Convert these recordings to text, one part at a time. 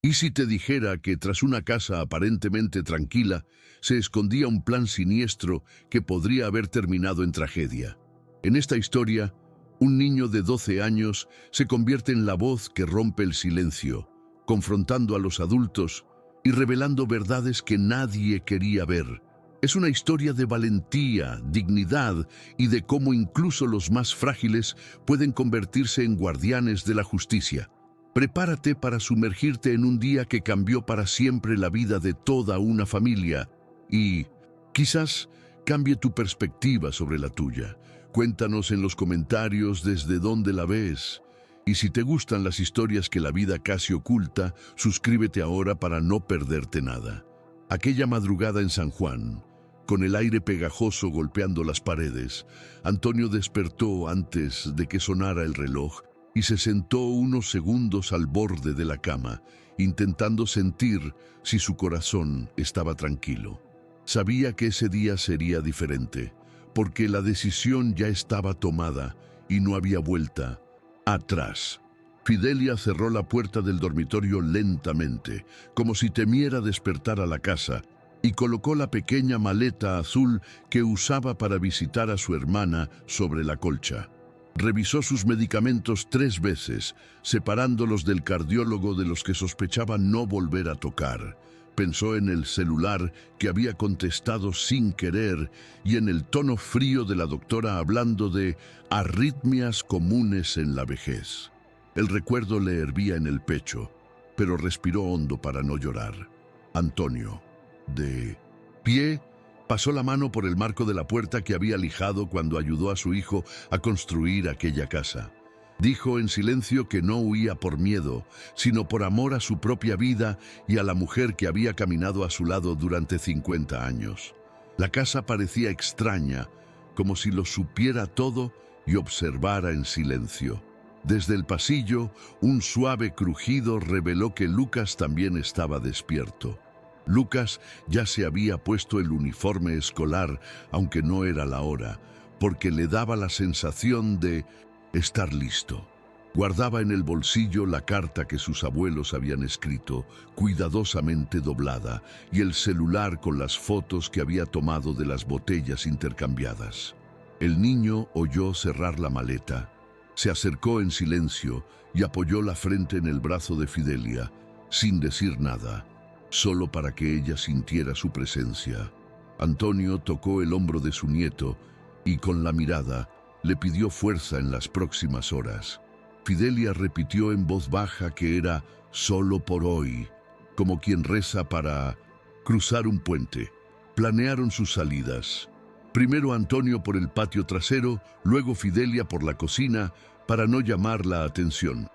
¿Y si te dijera que tras una casa aparentemente tranquila se escondía un plan siniestro que podría haber terminado en tragedia? En esta historia, un niño de 12 años se convierte en la voz que rompe el silencio, confrontando a los adultos y revelando verdades que nadie quería ver. Es una historia de valentía, dignidad y de cómo incluso los más frágiles pueden convertirse en guardianes de la justicia. Prepárate para sumergirte en un día que cambió para siempre la vida de toda una familia y quizás cambie tu perspectiva sobre la tuya. Cuéntanos en los comentarios desde dónde la ves. Y si te gustan las historias que la vida casi oculta, suscríbete ahora para no perderte nada. Aquella madrugada en San Juan, con el aire pegajoso golpeando las paredes, Antonio despertó antes de que sonara el reloj y se sentó unos segundos al borde de la cama, intentando sentir si su corazón estaba tranquilo. Sabía que ese día sería diferente, porque la decisión ya estaba tomada y no había vuelta atrás. Fidelia cerró la puerta del dormitorio lentamente, como si temiera despertar a la casa, y colocó la pequeña maleta azul que usaba para visitar a su hermana sobre la colcha. Revisó sus medicamentos 3 veces, separándolos del cardiólogo de los que sospechaba no volver a tocar. Pensó en el celular que había contestado sin querer y en el tono frío de la doctora hablando de arritmias comunes en la vejez. El recuerdo le hervía en el pecho, pero respiró hondo para no llorar. Antonio, de pie, pasó la mano por el marco de la puerta que había lijado cuando ayudó a su hijo a construir aquella casa. Dijo en silencio que no huía por miedo, sino por amor a su propia vida y a la mujer que había caminado a su lado durante 50 años. La casa parecía extraña, como si lo supiera todo y observara en silencio. Desde el pasillo, un suave crujido reveló que Lucas también estaba despierto. Lucas ya se había puesto el uniforme escolar, aunque no era la hora, porque le daba la sensación de estar listo. Guardaba en el bolsillo la carta que sus abuelos habían escrito, cuidadosamente doblada, y el celular con las fotos que había tomado de las botellas intercambiadas. El niño oyó cerrar la maleta, se acercó en silencio y apoyó la frente en el brazo de Fidelia, sin decir nada, solo para que ella sintiera su presencia. Antonio tocó el hombro de su nieto y con la mirada le pidió fuerza en las próximas horas. Fidelia repitió en voz baja que era solo por hoy, como quien reza para cruzar un puente. Planearon sus salidas. Primero Antonio por el patio trasero, luego Fidelia por la cocina, para no llamar la atención.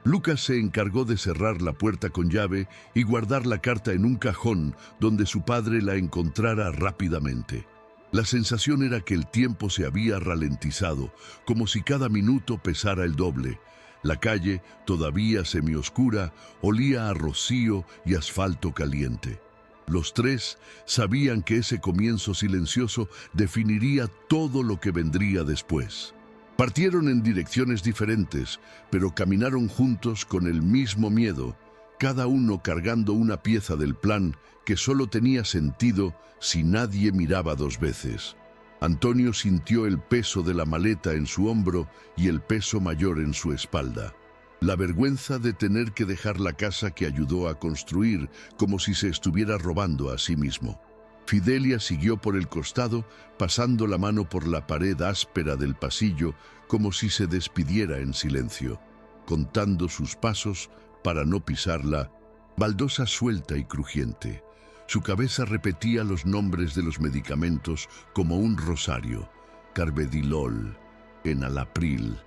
Lucas se encargó de cerrar la puerta con llave y guardar la carta en un cajón donde su padre la encontrara rápidamente. La sensación era que el tiempo se había ralentizado, como si cada minuto pesara el doble. La calle, todavía semioscura, olía a rocío y asfalto caliente. Los tres sabían que ese comienzo silencioso definiría todo lo que vendría después. Partieron en direcciones diferentes, pero caminaron juntos con el mismo miedo, cada uno cargando una pieza del plan que solo tenía sentido si nadie miraba 2 veces. Antonio sintió el peso de la maleta en su hombro y el peso mayor en su espalda. La vergüenza de tener que dejar la casa que ayudó a construir, como si se estuviera robando a sí mismo. Fidelia siguió por el costado, pasando la mano por la pared áspera del pasillo, como si se despidiera en silencio, contando sus pasos para no pisarla, baldosa suelta y crujiente. Su cabeza repetía los nombres de los medicamentos como un rosario: carvedilol, enalapril,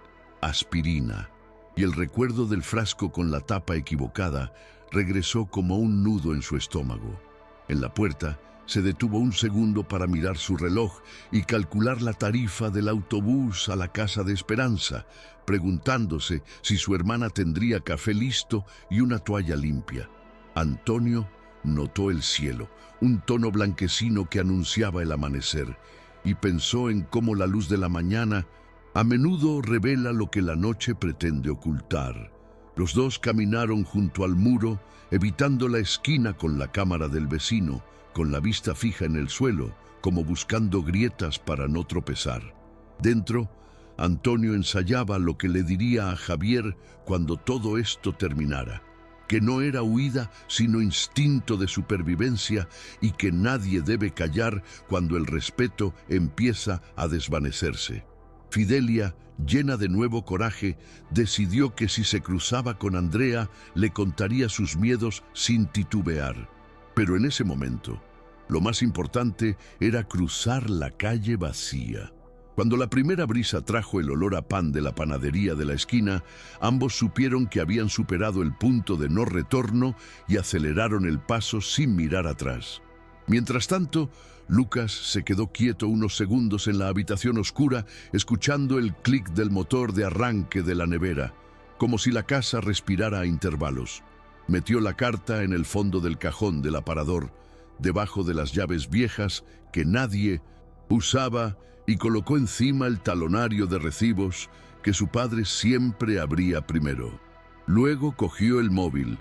aspirina, y el recuerdo del frasco con la tapa equivocada regresó como un nudo en su estómago. En la puerta se detuvo un segundo para mirar su reloj y calcular la tarifa del autobús a la casa de Esperanza, preguntándose si su hermana tendría café listo y una toalla limpia. Antonio notó el cielo, un tono blanquecino que anunciaba el amanecer, y pensó en cómo la luz de la mañana a menudo revela lo que la noche pretende ocultar. Los dos caminaron junto al muro, evitando la esquina con la cámara del vecino, con la vista fija en el suelo, como buscando grietas para no tropezar. Dentro, Antonio ensayaba lo que le diría a Javier cuando todo esto terminara, que no era huida sino instinto de supervivencia y que nadie debe callar cuando el respeto empieza a desvanecerse. Fidelia, llena de nuevo coraje, decidió que si se cruzaba con Andrea, le contaría sus miedos sin titubear. Pero en ese momento, lo más importante era cruzar la calle vacía. Cuando la primera brisa trajo el olor a pan de la panadería de la esquina, ambos supieron que habían superado el punto de no retorno y aceleraron el paso sin mirar atrás. Mientras tanto, Lucas se quedó quieto unos segundos en la habitación oscura, escuchando el clic del motor de arranque de la nevera, como si la casa respirara a intervalos. Metió la carta en el fondo del cajón del aparador, debajo de las llaves viejas que nadie usaba, y colocó encima el talonario de recibos que su padre siempre abría primero. Luego cogió el móvil,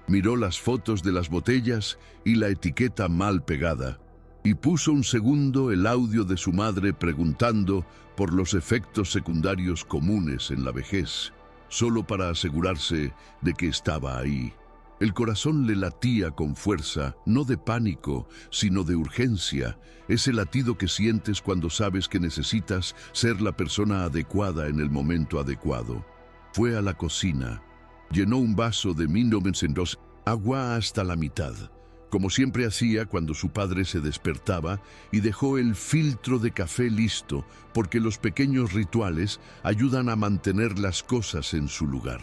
miró las fotos de las botellas y la etiqueta mal pegada, y puso un segundo el audio de su madre preguntando por los efectos secundarios comunes en la vejez, solo para asegurarse de que estaba ahí. El corazón le latía con fuerza, no de pánico, sino de urgencia, ese latido que sientes cuando sabes que necesitas ser la persona adecuada en el momento adecuado. Fue a la cocina, llenó un vaso de 1902, agua hasta la mitad, como siempre hacía cuando su padre se despertaba, y dejó el filtro de café listo, porque los pequeños rituales ayudan a mantener las cosas en su lugar.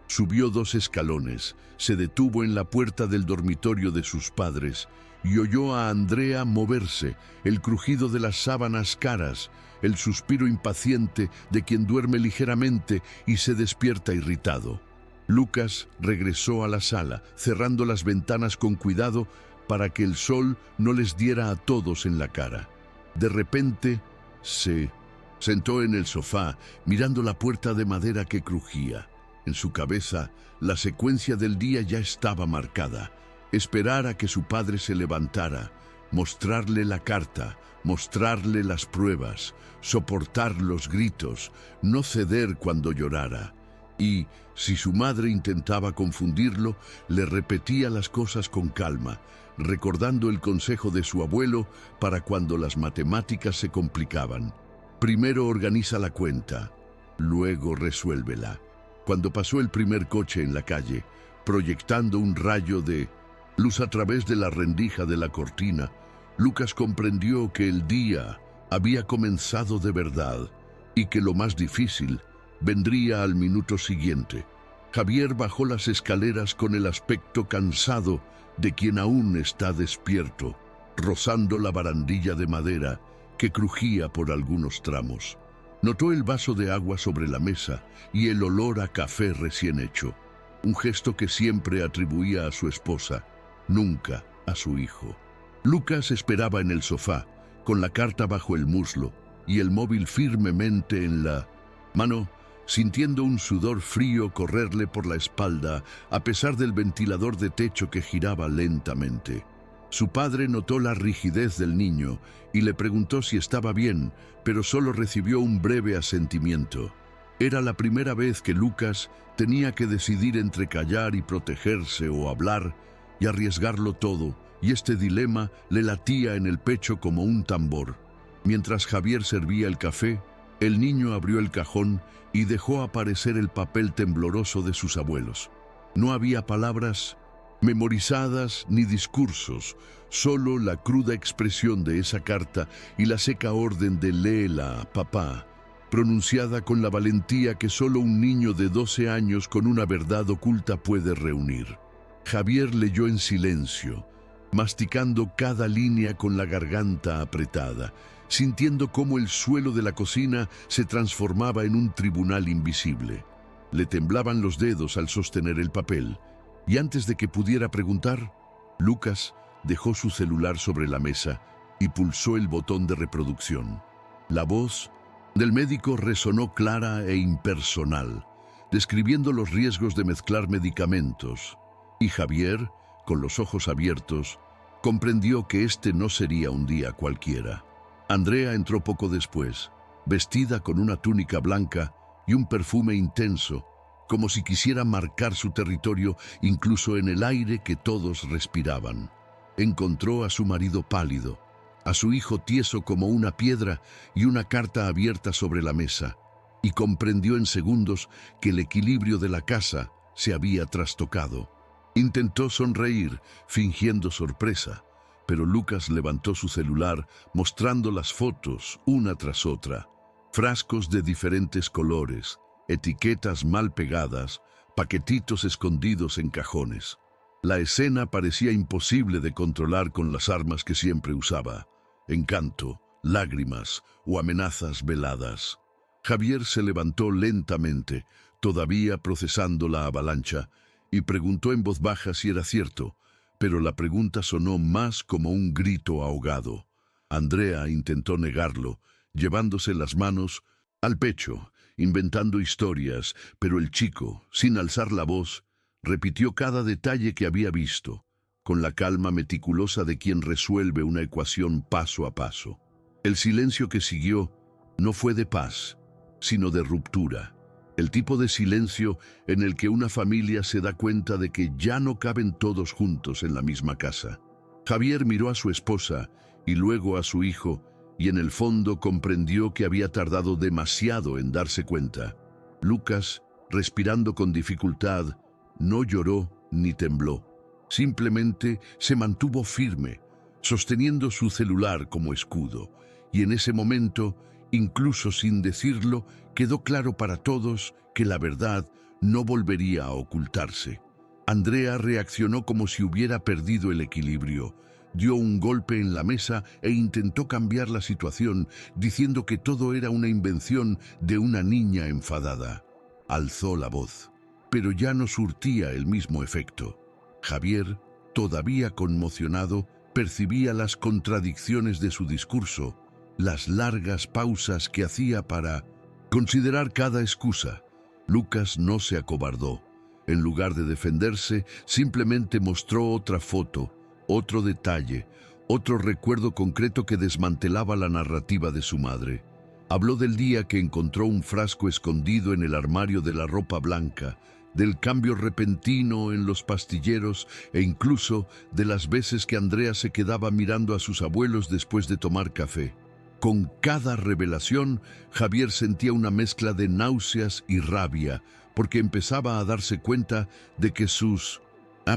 Subió 2 escalones, se detuvo en la puerta del dormitorio de sus padres y oyó a Andrea moverse, el crujido de las sábanas caras, el suspiro impaciente de quien duerme ligeramente y se despierta irritado. Lucas regresó a la sala, cerrando las ventanas con cuidado para que el sol no les diera a todos en la cara. De repente, se sentó en el sofá, mirando la puerta de madera que crujía. En su cabeza, la secuencia del día ya estaba marcada. Esperar a que su padre se levantara, mostrarle la carta, mostrarle las pruebas, soportar los gritos, no ceder cuando llorara. Y, si su madre intentaba confundirlo, le repetía las cosas con calma, recordando el consejo de su abuelo para cuando las matemáticas se complicaban. Primero organiza la cuenta, luego resuélvela. Cuando pasó el primer coche en la calle, proyectando un rayo de luz a través de la rendija de la cortina, Lucas comprendió que el día había comenzado de verdad y que lo más difícil vendría al minuto siguiente. Javier bajó las escaleras con el aspecto cansado de quien aún está despierto, rozando la barandilla de madera que crujía por algunos tramos. Notó el vaso de agua sobre la mesa y el olor a café recién hecho, un gesto que siempre atribuía a su esposa, nunca a su hijo. Lucas esperaba en el sofá, con la carta bajo el muslo y el móvil firmemente en la mano, sintiendo un sudor frío correrle por la espalda a pesar del ventilador de techo que giraba lentamente. Su padre notó la rigidez del niño y le preguntó si estaba bien, pero solo recibió un breve asentimiento. Era la primera vez que Lucas tenía que decidir entre callar y protegerse o hablar y arriesgarlo todo, y este dilema le latía en el pecho como un tambor. Mientras Javier servía el café, el niño abrió el cajón y dejó aparecer el papel tembloroso de sus abuelos. No había palabras memorizadas ni discursos, solo la cruda expresión de esa carta y la seca orden de léela, papá, pronunciada con la valentía que solo un niño de 12 años con una verdad oculta puede reunir. Javier leyó en silencio, masticando cada línea con la garganta apretada, sintiendo cómo el suelo de la cocina se transformaba en un tribunal invisible. Le temblaban los dedos al sostener el papel, y antes de que pudiera preguntar, Lucas dejó su celular sobre la mesa y pulsó el botón de reproducción. La voz del médico resonó clara e impersonal, describiendo los riesgos de mezclar medicamentos. Y Javier, con los ojos abiertos, comprendió que este no sería un día cualquiera. Andrea entró poco después, vestida con una túnica blanca y un perfume intenso, como si quisiera marcar su territorio incluso en el aire que todos respiraban. Encontró a su marido pálido, a su hijo tieso como una piedra y una carta abierta sobre la mesa, y comprendió en segundos que el equilibrio de la casa se había trastocado. Intentó sonreír, fingiendo sorpresa, pero Lucas levantó su celular mostrando las fotos una tras otra. Frascos de diferentes colores, etiquetas mal pegadas, paquetitos escondidos en cajones. La escena parecía imposible de controlar con las armas que siempre usaba: encanto, lágrimas o amenazas veladas. Javier se levantó lentamente, todavía procesando la avalancha, y preguntó en voz baja si era cierto, pero la pregunta sonó más como un grito ahogado. Andrea intentó negarlo, llevándose las manos al pecho, inventando historias, pero el chico, sin alzar la voz, repitió cada detalle que había visto, con la calma meticulosa de quien resuelve una ecuación paso a paso. El silencio que siguió no fue de paz, sino de ruptura. El tipo de silencio en el que una familia se da cuenta de que ya no caben todos juntos en la misma casa. Javier miró a su esposa y luego a su hijo, y en el fondo comprendió que había tardado demasiado en darse cuenta. Lucas, respirando con dificultad, no lloró ni tembló. Simplemente se mantuvo firme, sosteniendo su celular como escudo, y en ese momento, incluso sin decirlo, quedó claro para todos que la verdad no volvería a ocultarse. Andrea reaccionó como si hubiera perdido el equilibrio. Dio un golpe en la mesa e intentó cambiar la situación, diciendo que todo era una invención de una niña enfadada. Alzó la voz, pero ya no surtía el mismo efecto. Javier, todavía conmocionado, percibía las contradicciones de su discurso, las largas pausas que hacía para considerar cada excusa. Lucas no se acobardó. En lugar de defenderse, simplemente mostró otra foto, otro detalle, otro recuerdo concreto que desmantelaba la narrativa de su madre. Habló del día que encontró un frasco escondido en el armario de la ropa blanca, del cambio repentino en los pastilleros e incluso de las veces que Andrea se quedaba mirando a sus abuelos después de tomar café. Con cada revelación, Javier sentía una mezcla de náuseas y rabia, porque empezaba a darse cuenta de que sus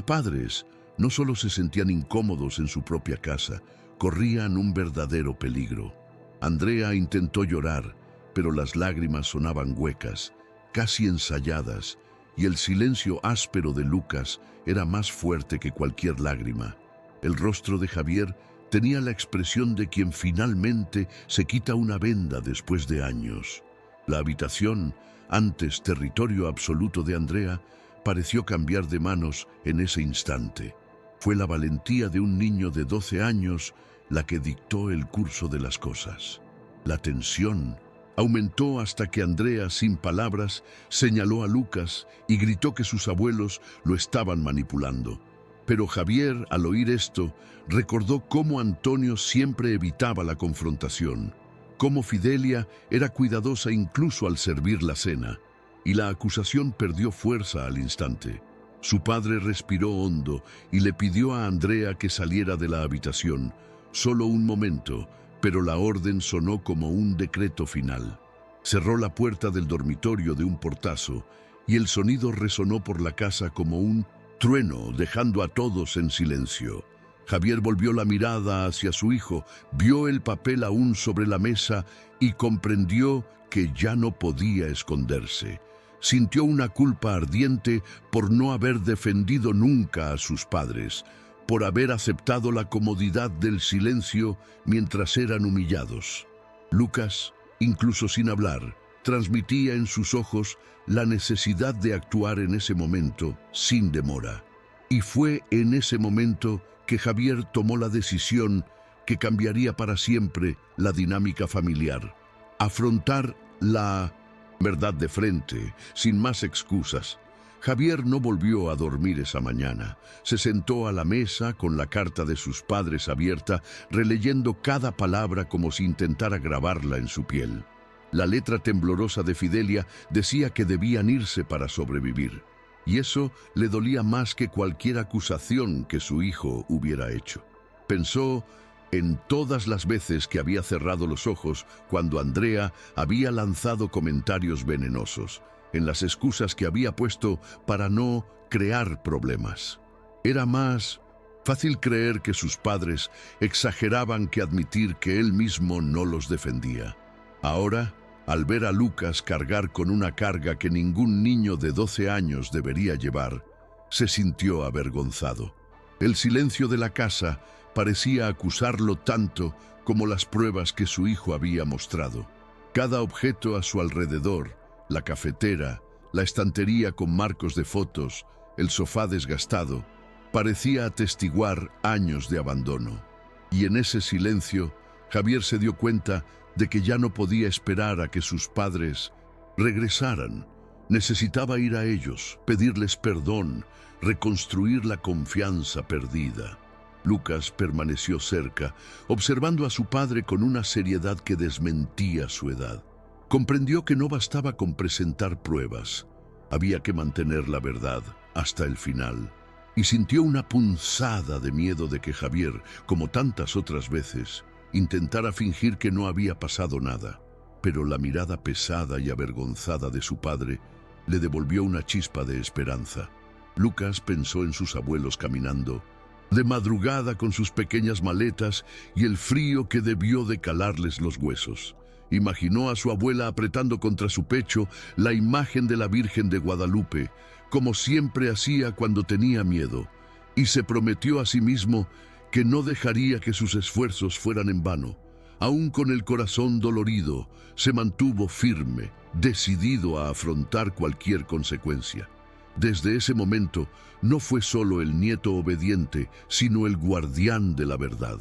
padres no solo se sentían incómodos en su propia casa, corrían un verdadero peligro. Andrea intentó llorar, pero las lágrimas sonaban huecas, casi ensayadas, y el silencio áspero de Lucas era más fuerte que cualquier lágrima. El rostro de Javier tenía la expresión de quien finalmente se quita una venda después de años. La habitación, antes territorio absoluto de Andrea, pareció cambiar de manos en ese instante. Fue la valentía de un niño de 12 años la que dictó el curso de las cosas. La tensión aumentó hasta que Andrea, sin palabras, señaló a Lucas y gritó que sus abuelos lo estaban manipulando. Pero Javier, al oír esto, recordó cómo Antonio siempre evitaba la confrontación, cómo Fidelia era cuidadosa incluso al servir la cena, y la acusación perdió fuerza al instante. Su padre respiró hondo y le pidió a Andrea que saliera de la habitación. Solo un momento, pero la orden sonó como un decreto final. Cerró la puerta del dormitorio de un portazo y el sonido resonó por la casa como un trueno, dejando a todos en silencio. Javier volvió la mirada hacia su hijo, vio el papel aún sobre la mesa y comprendió que ya no podía esconderse. Sintió una culpa ardiente por no haber defendido nunca a sus padres, por haber aceptado la comodidad del silencio mientras eran humillados. Lucas, incluso sin hablar, transmitía en sus ojos la necesidad de actuar en ese momento, sin demora. Y fue en ese momento que Javier tomó la decisión que cambiaría para siempre la dinámica familiar. Afrontar la Verdad de frente, sin más excusas. Javier no volvió a dormir esa mañana. Se sentó a la mesa con la carta de sus padres abierta, releyendo cada palabra como si intentara grabarla en su piel. La letra temblorosa de Fidelia decía que debían irse para sobrevivir, y eso le dolía más que cualquier acusación que su hijo hubiera hecho. Pensó en todas las veces que había cerrado los ojos cuando Andrea había lanzado comentarios venenosos, en las excusas que había puesto para no crear problemas. Era más fácil creer que sus padres exageraban que admitir que él mismo no los defendía. Ahora, al ver a Lucas cargar con una carga que ningún niño de 12 años debería llevar, se sintió avergonzado. El silencio de la casa parecía acusarlo tanto como las pruebas que su hijo había mostrado. Cada objeto a su alrededor, la cafetera, la estantería con marcos de fotos, el sofá desgastado, parecía atestiguar años de abandono. Y en ese silencio, Javier se dio cuenta de que ya no podía esperar a que sus padres regresaran. Necesitaba ir a ellos, pedirles perdón, reconstruir la confianza perdida. Lucas permaneció cerca, observando a su padre con una seriedad que desmentía su edad. Comprendió que no bastaba con presentar pruebas, había que mantener la verdad hasta el final. Y sintió una punzada de miedo de que Javier, como tantas otras veces, intentara fingir que no había pasado nada. Pero la mirada pesada y avergonzada de su padre le devolvió una chispa de esperanza. Lucas pensó en sus abuelos caminando de madrugada con sus pequeñas maletas y el frío que debió de calarles los huesos. Imaginó a su abuela apretando contra su pecho la imagen de la Virgen de Guadalupe, como siempre hacía cuando tenía miedo, y se prometió a sí mismo que no dejaría que sus esfuerzos fueran en vano. Aún con el corazón dolorido, se mantuvo firme, decidido a afrontar cualquier consecuencia. Desde ese momento, no fue solo el nieto obediente, sino el guardián de la verdad.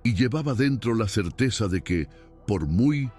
Y llevaba dentro la certeza de que, por muy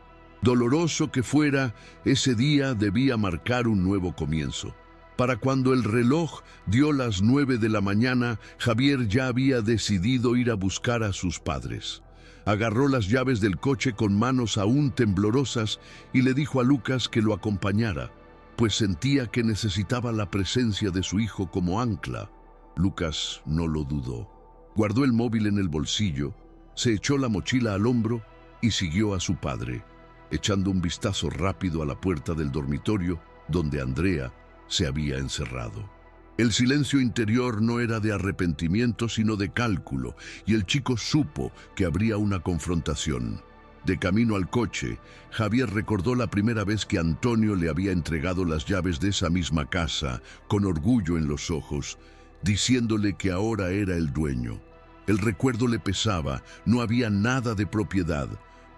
doloroso que fuera, ese día debía marcar un nuevo comienzo. Para cuando el reloj dio las 9 de la mañana, Javier ya había decidido ir a buscar a sus padres. Agarró las llaves del coche con manos aún temblorosas y le dijo a Lucas que lo acompañara, pues sentía que necesitaba la presencia de su hijo como ancla. Lucas no lo dudó. Guardó el móvil en el bolsillo, se echó la mochila al hombro y siguió a su padre, echando un vistazo rápido a la puerta del dormitorio donde Andrea se había encerrado. El silencio interior no era de arrepentimiento, sino de cálculo, y el chico supo que habría una confrontación. De camino al coche, Javier recordó la primera vez que Antonio le había entregado las llaves de esa misma casa, con orgullo en los ojos, diciéndole que ahora era el dueño. El recuerdo le pesaba, no había nada de propiedad,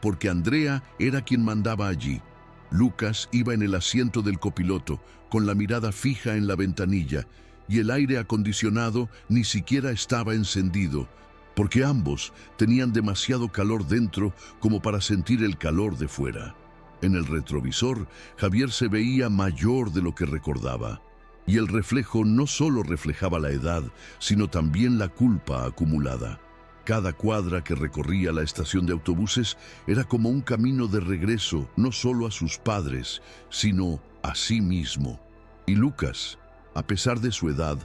porque Andrea era quien mandaba allí. Lucas iba en el asiento del copiloto, con la mirada fija en la ventanilla, y el aire acondicionado ni siquiera estaba encendido, porque ambos tenían demasiado calor dentro como para sentir el calor de fuera. En el retrovisor, Javier se veía mayor de lo que recordaba, y el reflejo no solo reflejaba la edad, sino también la culpa acumulada. Cada cuadra que recorría la estación de autobuses era como un camino de regreso, no solo a sus padres, sino a sí mismo. Y Lucas, a pesar de su edad,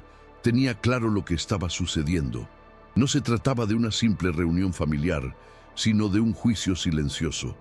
tenía claro lo que estaba sucediendo. No se trataba de una simple reunión familiar, sino de un juicio silencioso.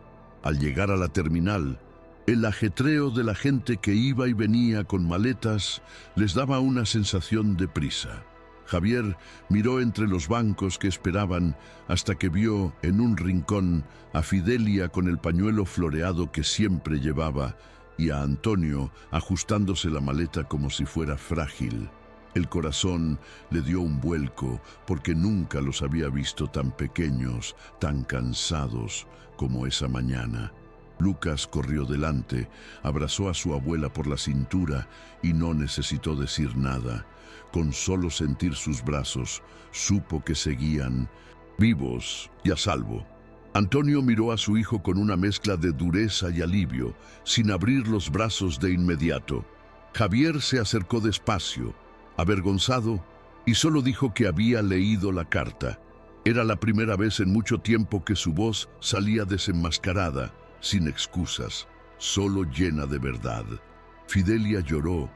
Al llegar a la terminal, el ajetreo de la gente que iba y venía con maletas les daba una sensación de prisa. Javier miró entre los bancos que esperaban hasta que vio en un rincón a Fidelia con el pañuelo floreado que siempre llevaba y a Antonio ajustándose la maleta como si fuera frágil. El corazón le dio un vuelco porque nunca los había visto tan pequeños, tan cansados como esa mañana. Lucas corrió delante, abrazó a su abuela por la cintura y no necesitó decir nada. Con solo sentir sus brazos, supo que seguían vivos y a salvo. Antonio miró a su hijo con una mezcla de dureza y alivio, sin abrir los brazos de inmediato. Javier se acercó despacio, avergonzado, y solo dijo que había leído la carta. Era la primera vez en mucho tiempo que su voz salía desenmascarada, sin excusas, solo llena de verdad. Fidelia lloró,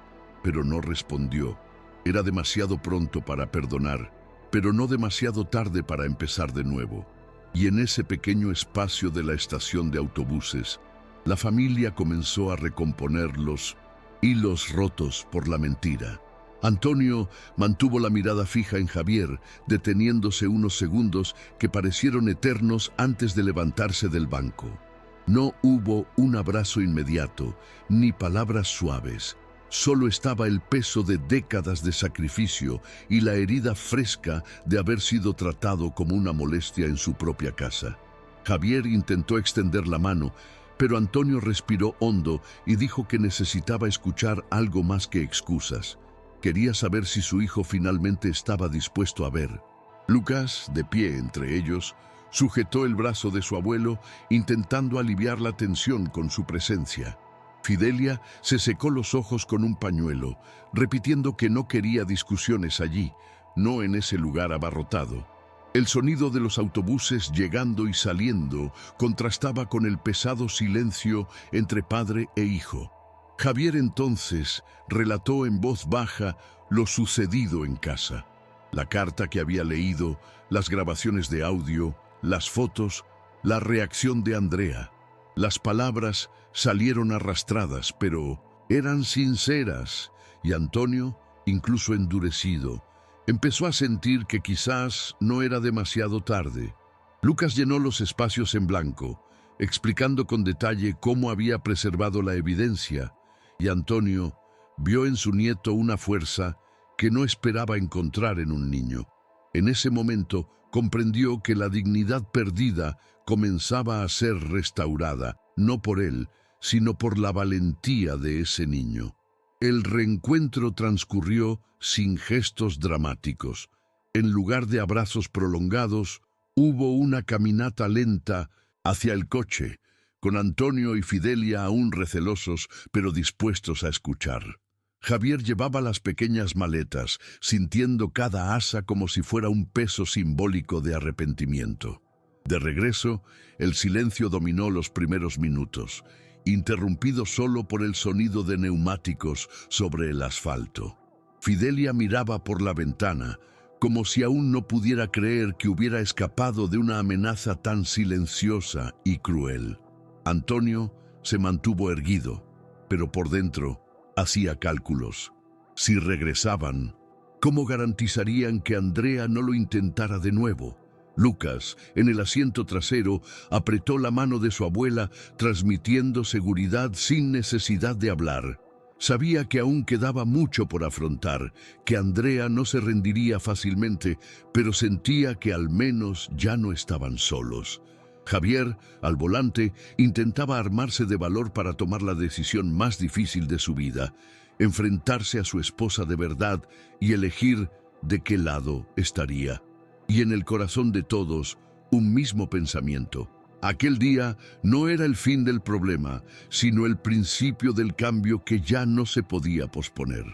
pero no respondió. Era demasiado pronto para perdonar, pero no demasiado tarde para empezar de nuevo. Y en ese pequeño espacio de la estación de autobuses, la familia comenzó a recomponer los hilos rotos por la mentira. Antonio mantuvo la mirada fija en Javier, deteniéndose unos segundos que parecieron eternos antes de levantarse del banco. No hubo un abrazo inmediato, ni palabras suaves. Solo estaba el peso de décadas de sacrificio y la herida fresca de haber sido tratado como una molestia en su propia casa. Javier intentó extender la mano, pero Antonio respiró hondo y dijo que necesitaba escuchar algo más que excusas. Quería saber si su hijo finalmente estaba dispuesto a ver. Lucas, de pie entre ellos, sujetó el brazo de su abuelo, intentando aliviar la tensión con su presencia. Fidelia se secó los ojos con un pañuelo, repitiendo que no quería discusiones allí, no en ese lugar abarrotado. El sonido de los autobuses llegando y saliendo contrastaba con el pesado silencio entre padre e hijo. Javier entonces relató en voz baja lo sucedido en casa. La carta que había leído, las grabaciones de audio, las fotos, la reacción de Andrea. Las palabras salieron arrastradas, pero eran sinceras, y Antonio, incluso endurecido, empezó a sentir que quizás no era demasiado tarde. Lucas llenó los espacios en blanco, explicando con detalle cómo había preservado la evidencia, y Antonio vio en su nieto una fuerza que no esperaba encontrar en un niño. En ese momento comprendió que la dignidad perdida comenzaba a ser restaurada, no por él, sino por la valentía de ese niño. El reencuentro transcurrió sin gestos dramáticos. En lugar de abrazos prolongados, hubo una caminata lenta hacia el coche, con Antonio y Fidelia aún recelosos, pero dispuestos a escuchar. Javier llevaba las pequeñas maletas, sintiendo cada asa como si fuera un peso simbólico de arrepentimiento. De regreso, el silencio dominó los primeros minutos, interrumpido solo por el sonido de neumáticos sobre el asfalto. Fidelia miraba por la ventana, como si aún no pudiera creer que hubiera escapado de una amenaza tan silenciosa y cruel. Antonio se mantuvo erguido, pero por dentro hacía cálculos. Si regresaban, ¿cómo garantizarían que Andrea no lo intentara de nuevo? Lucas, en el asiento trasero, apretó la mano de su abuela, transmitiendo seguridad sin necesidad de hablar. Sabía que aún quedaba mucho por afrontar, que Andrea no se rendiría fácilmente, pero sentía que al menos ya no estaban solos. Javier, al volante, intentaba armarse de valor para tomar la decisión más difícil de su vida, enfrentarse a su esposa de verdad y elegir de qué lado estaría. Y en el corazón de todos, un mismo pensamiento. Aquel día no era el fin del problema, sino el principio del cambio que ya no se podía posponer.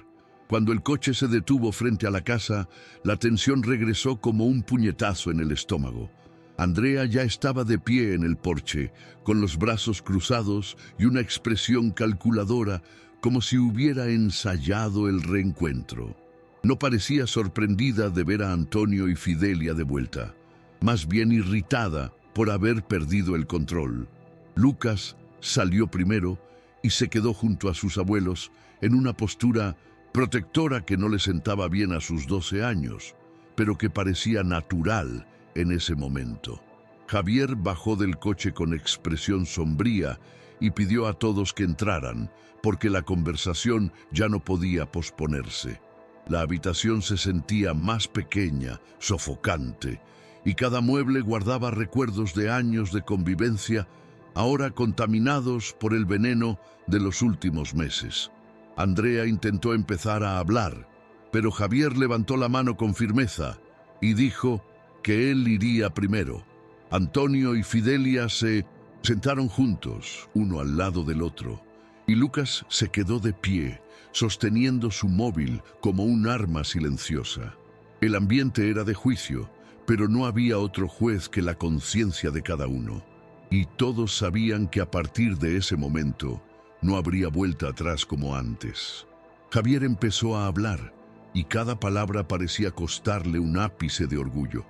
Cuando el coche se detuvo frente a la casa, la tensión regresó como un puñetazo en el estómago. Andrea ya estaba de pie en el porche, con los brazos cruzados y una expresión calculadora, como si hubiera ensayado el reencuentro. No parecía sorprendida de ver a Antonio y Fidelia de vuelta, más bien irritada por haber perdido el control. Lucas salió primero y se quedó junto a sus abuelos en una postura protectora que no le sentaba bien a sus 12 años, pero que parecía natural en ese momento. Javier bajó del coche con expresión sombría y pidió a todos que entraran, porque la conversación ya no podía posponerse. La habitación se sentía más pequeña, sofocante, y cada mueble guardaba recuerdos de años de convivencia, ahora contaminados por el veneno de los últimos meses. Andrea intentó empezar a hablar, pero Javier levantó la mano con firmeza y dijo que él iría primero. Antonio y Fidelia se sentaron juntos, uno al lado del otro, y Lucas se quedó de pie, sosteniendo su móvil como un arma silenciosa. El ambiente era de juicio, pero no había otro juez que la conciencia de cada uno. Y todos sabían que a partir de ese momento no habría vuelta atrás como antes. Javier empezó a hablar, y cada palabra parecía costarle un ápice de orgullo.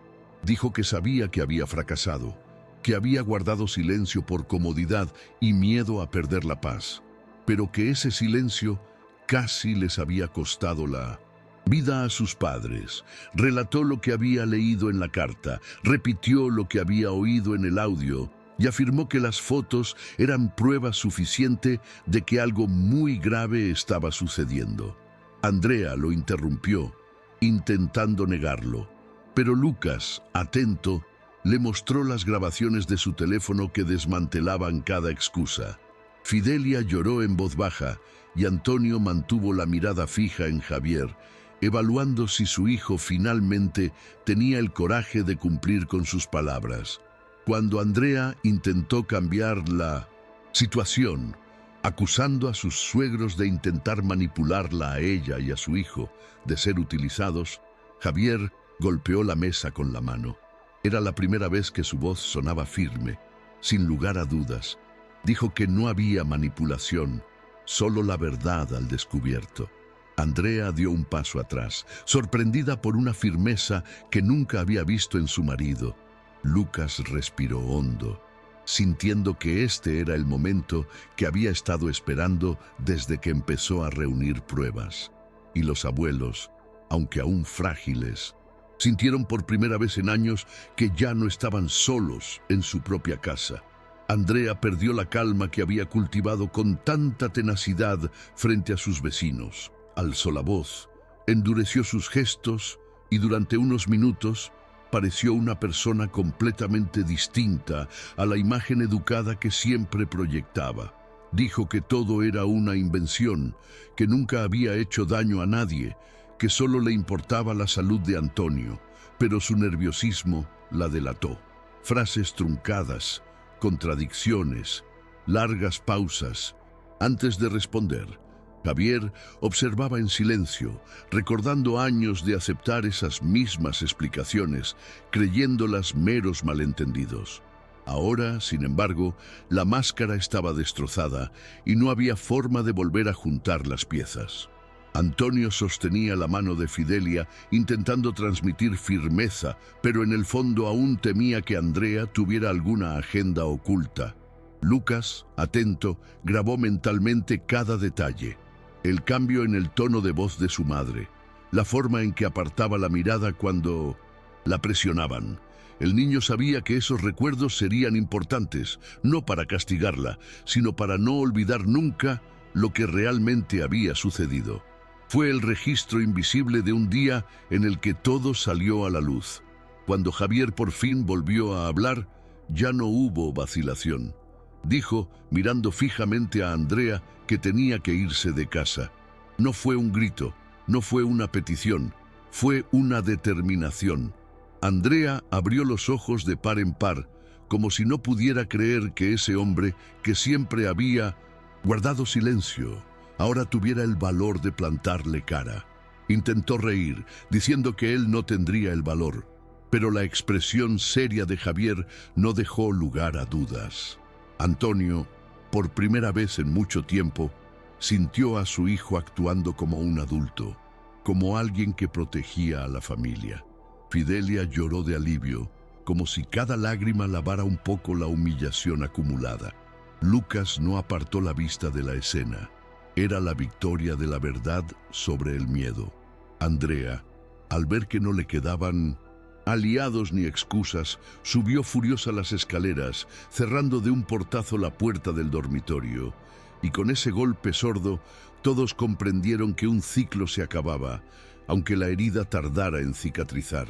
Dijo que sabía que había fracasado, que había guardado silencio por comodidad y miedo a perder la paz, pero que ese silencio casi les había costado la vida a sus padres. Relató lo que había leído en la carta, repitió lo que había oído en el audio y afirmó que las fotos eran prueba suficiente de que algo muy grave estaba sucediendo. Andrea lo interrumpió, intentando negarlo, pero Lucas, atento, le mostró las grabaciones de su teléfono que desmantelaban cada excusa. Fidelia lloró en voz baja y Antonio mantuvo la mirada fija en Javier, evaluando si su hijo finalmente tenía el coraje de cumplir con sus palabras. Cuando Andrea intentó cambiar la situación, acusando a sus suegros de intentar manipularla a ella y a su hijo de ser utilizados, Javier golpeó la mesa con la mano. Era la primera vez que su voz sonaba firme, sin lugar a dudas. Dijo que no había manipulación, solo la verdad al descubierto. Andrea dio un paso atrás, sorprendida por una firmeza que nunca había visto en su marido. Lucas respiró hondo, sintiendo que este era el momento que había estado esperando desde que empezó a reunir pruebas. Y los abuelos, aunque aún frágiles, sintieron por primera vez en años que ya no estaban solos en su propia casa. Andrea perdió la calma que había cultivado con tanta tenacidad frente a sus vecinos. Alzó la voz, endureció sus gestos y durante unos minutos pareció una persona completamente distinta a la imagen educada que siempre proyectaba. Dijo que todo era una invención, que nunca había hecho daño a nadie, que solo le importaba la salud de Antonio, pero su nerviosismo la delató. Frases truncadas, contradicciones, largas pausas. Antes de responder, Javier observaba en silencio, recordando años de aceptar esas mismas explicaciones, creyéndolas meros malentendidos. Ahora, sin embargo, la máscara estaba destrozada y no había forma de volver a juntar las piezas. Antonio sostenía la mano de Fidelia, intentando transmitir firmeza, pero en el fondo aún temía que Andrea tuviera alguna agenda oculta. Lucas, atento, grabó mentalmente cada detalle. El cambio en el tono de voz de su madre, la forma en que apartaba la mirada cuando la presionaban. El niño sabía que esos recuerdos serían importantes, no para castigarla, sino para no olvidar nunca lo que realmente había sucedido. Fue el registro invisible de un día en el que todo salió a la luz. Cuando Javier por fin volvió a hablar, ya no hubo vacilación. Dijo, mirando fijamente a Andrea, que tenía que irse de casa. No fue un grito, no fue una petición, fue una determinación. Andrea abrió los ojos de par en par, como si no pudiera creer que ese hombre, que siempre había guardado silencio, ahora tuviera el valor de plantarle cara. Intentó reír, diciendo que él no tendría el valor, pero la expresión seria de Javier no dejó lugar a dudas. Antonio, por primera vez en mucho tiempo, sintió a su hijo actuando como un adulto, como alguien que protegía a la familia. Fidelia lloró de alivio, como si cada lágrima lavara un poco la humillación acumulada. Lucas no apartó la vista de la escena. Era la victoria de la verdad sobre el miedo. Andrea, al ver que no le quedaban aliados ni excusas, subió furiosa las escaleras, cerrando de un portazo la puerta del dormitorio. Y con ese golpe sordo, todos comprendieron que un ciclo se acababa, aunque la herida tardara en cicatrizar.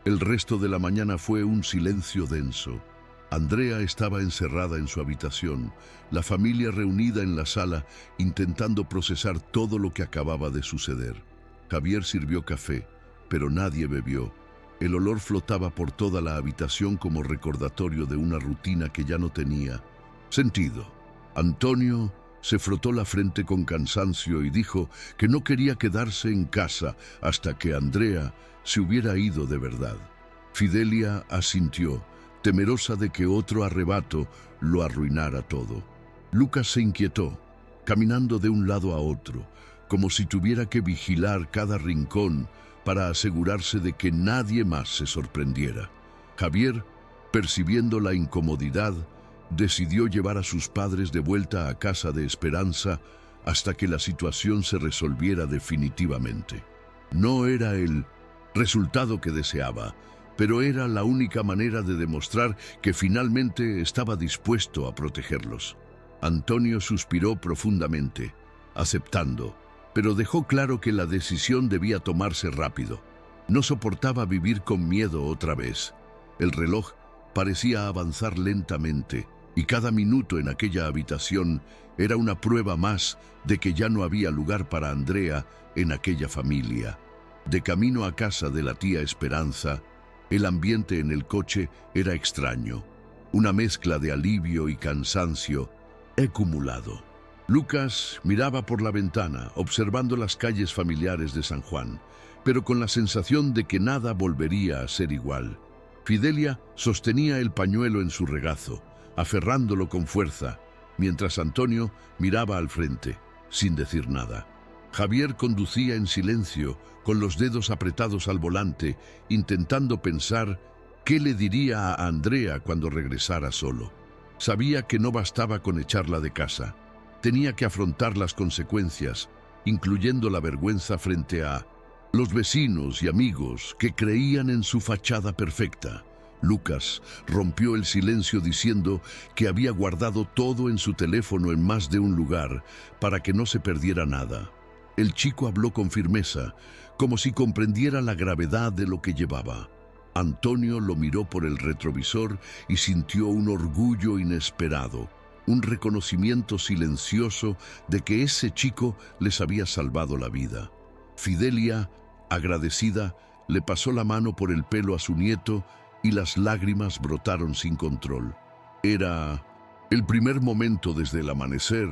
El resto de la mañana fue un silencio denso. Andrea estaba encerrada en su habitación, la familia reunida en la sala, intentando procesar todo lo que acababa de suceder. Javier sirvió café, pero nadie bebió. El olor flotaba por toda la habitación como recordatorio de una rutina que ya no tenía sentido. Antonio se frotó la frente con cansancio y dijo que no quería quedarse en casa hasta que Andrea se hubiera ido de verdad. Fidelia asintió, temerosa de que otro arrebato lo arruinara todo. Lucas se inquietó, caminando de un lado a otro, como si tuviera que vigilar cada rincón para asegurarse de que nadie más se sorprendiera. Javier, percibiendo la incomodidad, decidió llevar a sus padres de vuelta a casa de Esperanza hasta que la situación se resolviera definitivamente. No era el resultado que deseaba, pero era la única manera de demostrar que finalmente estaba dispuesto a protegerlos. Antonio suspiró profundamente, aceptando, pero dejó claro que la decisión debía tomarse rápido. No soportaba vivir con miedo otra vez. El reloj parecía avanzar lentamente, y cada minuto en aquella habitación era una prueba más de que ya no había lugar para Andrea en aquella familia. De camino a casa de la tía Esperanza, el ambiente en el coche era extraño, una mezcla de alivio y cansancio acumulado. Lucas miraba por la ventana, observando las calles familiares de San Juan, pero con la sensación de que nada volvería a ser igual. Fidelia sostenía el pañuelo en su regazo, aferrándolo con fuerza, mientras Antonio miraba al frente, sin decir nada. Javier conducía en silencio, con los dedos apretados al volante, intentando pensar qué le diría a Andrea cuando regresara solo. Sabía que no bastaba con echarla de casa. Tenía que afrontar las consecuencias, incluyendo la vergüenza frente a los vecinos y amigos que creían en su fachada perfecta. Lucas rompió el silencio diciendo que había guardado todo en su teléfono en más de un lugar para que no se perdiera nada. El chico habló con firmeza, como si comprendiera la gravedad de lo que llevaba. Antonio lo miró por el retrovisor y sintió un orgullo inesperado, un reconocimiento silencioso de que ese chico les había salvado la vida. Fidelia, agradecida, le pasó la mano por el pelo a su nieto y las lágrimas brotaron sin control. Era el primer momento desde el amanecer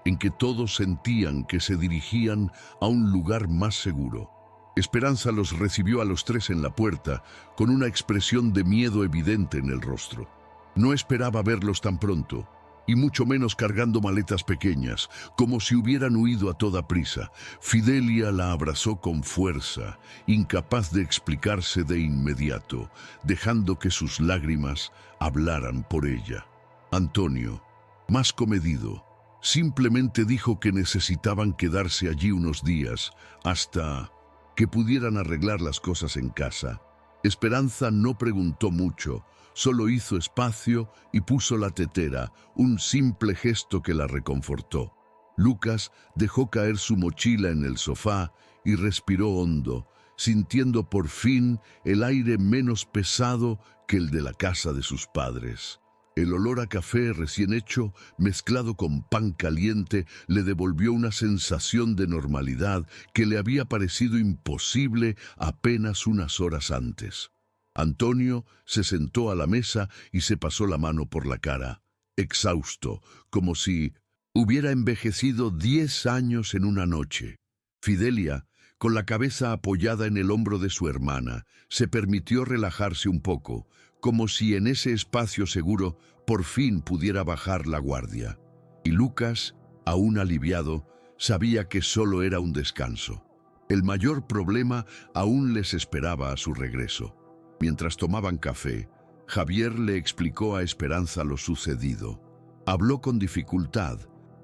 en que todos sentían que se dirigían a un lugar más seguro. Esperanza los recibió a los tres en la puerta, con una expresión de miedo evidente en el rostro. No esperaba verlos tan pronto, y mucho menos cargando maletas pequeñas, como si hubieran huido a toda prisa. Fidelia la abrazó con fuerza, incapaz de explicarse de inmediato, dejando que sus lágrimas hablaran por ella. Antonio, más comedido, simplemente dijo que necesitaban quedarse allí unos días, hasta que pudieran arreglar las cosas en casa. Esperanza no preguntó mucho, solo hizo espacio y puso la tetera, un simple gesto que la reconfortó. Lucas dejó caer su mochila en el sofá y respiró hondo, sintiendo por fin el aire menos pesado que el de la casa de sus padres. El olor a café recién hecho, mezclado con pan caliente, le devolvió una sensación de normalidad que le había parecido imposible apenas unas horas antes. Antonio se sentó a la mesa y se pasó la mano por la cara, exhausto, como si hubiera envejecido 10 años en una noche. Fidelia, con la cabeza apoyada en el hombro de su hermana, se permitió relajarse un poco, como si en ese espacio seguro por fin pudiera bajar la guardia. Y Lucas, aún aliviado, sabía que solo era un descanso. El mayor problema aún les esperaba a su regreso. Mientras tomaban café, Javier le explicó a Esperanza lo sucedido. Habló con dificultad,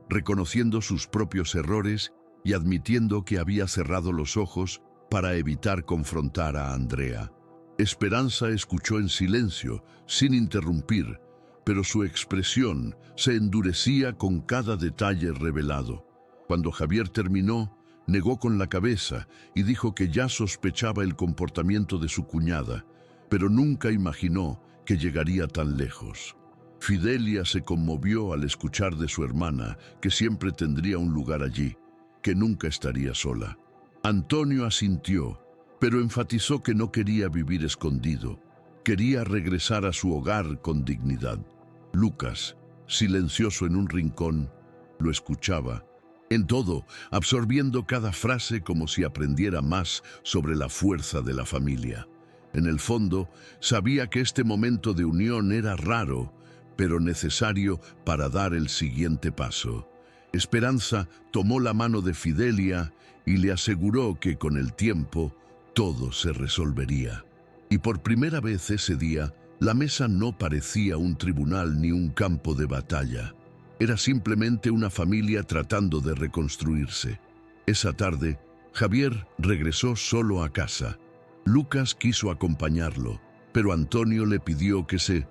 reconociendo sus propios errores y admitiendo que había cerrado los ojos para evitar confrontar a Andrea. Esperanza escuchó en silencio, sin interrumpir, pero su expresión se endurecía con cada detalle revelado. Cuando Javier terminó, negó con la cabeza y dijo que ya sospechaba el comportamiento de su cuñada, pero nunca imaginó que llegaría tan lejos. Fidelia se conmovió al escuchar de su hermana que siempre tendría un lugar allí, que nunca estaría sola. Antonio asintió, pero enfatizó que no quería vivir escondido. Quería regresar a su hogar con dignidad. Lucas, silencioso en un rincón, lo escuchaba. En todo, absorbiendo cada frase como si aprendiera más sobre la fuerza de la familia. En el fondo, sabía que este momento de unión era raro, pero necesario para dar el siguiente paso. Esperanza tomó la mano de Fidelia y le aseguró que con el tiempo todo se resolvería. Y por primera vez ese día, la mesa no parecía un tribunal ni un campo de batalla. Era simplemente una familia tratando de reconstruirse. Esa tarde, Javier regresó solo a casa. Lucas quiso acompañarlo, pero Antonio le pidió que se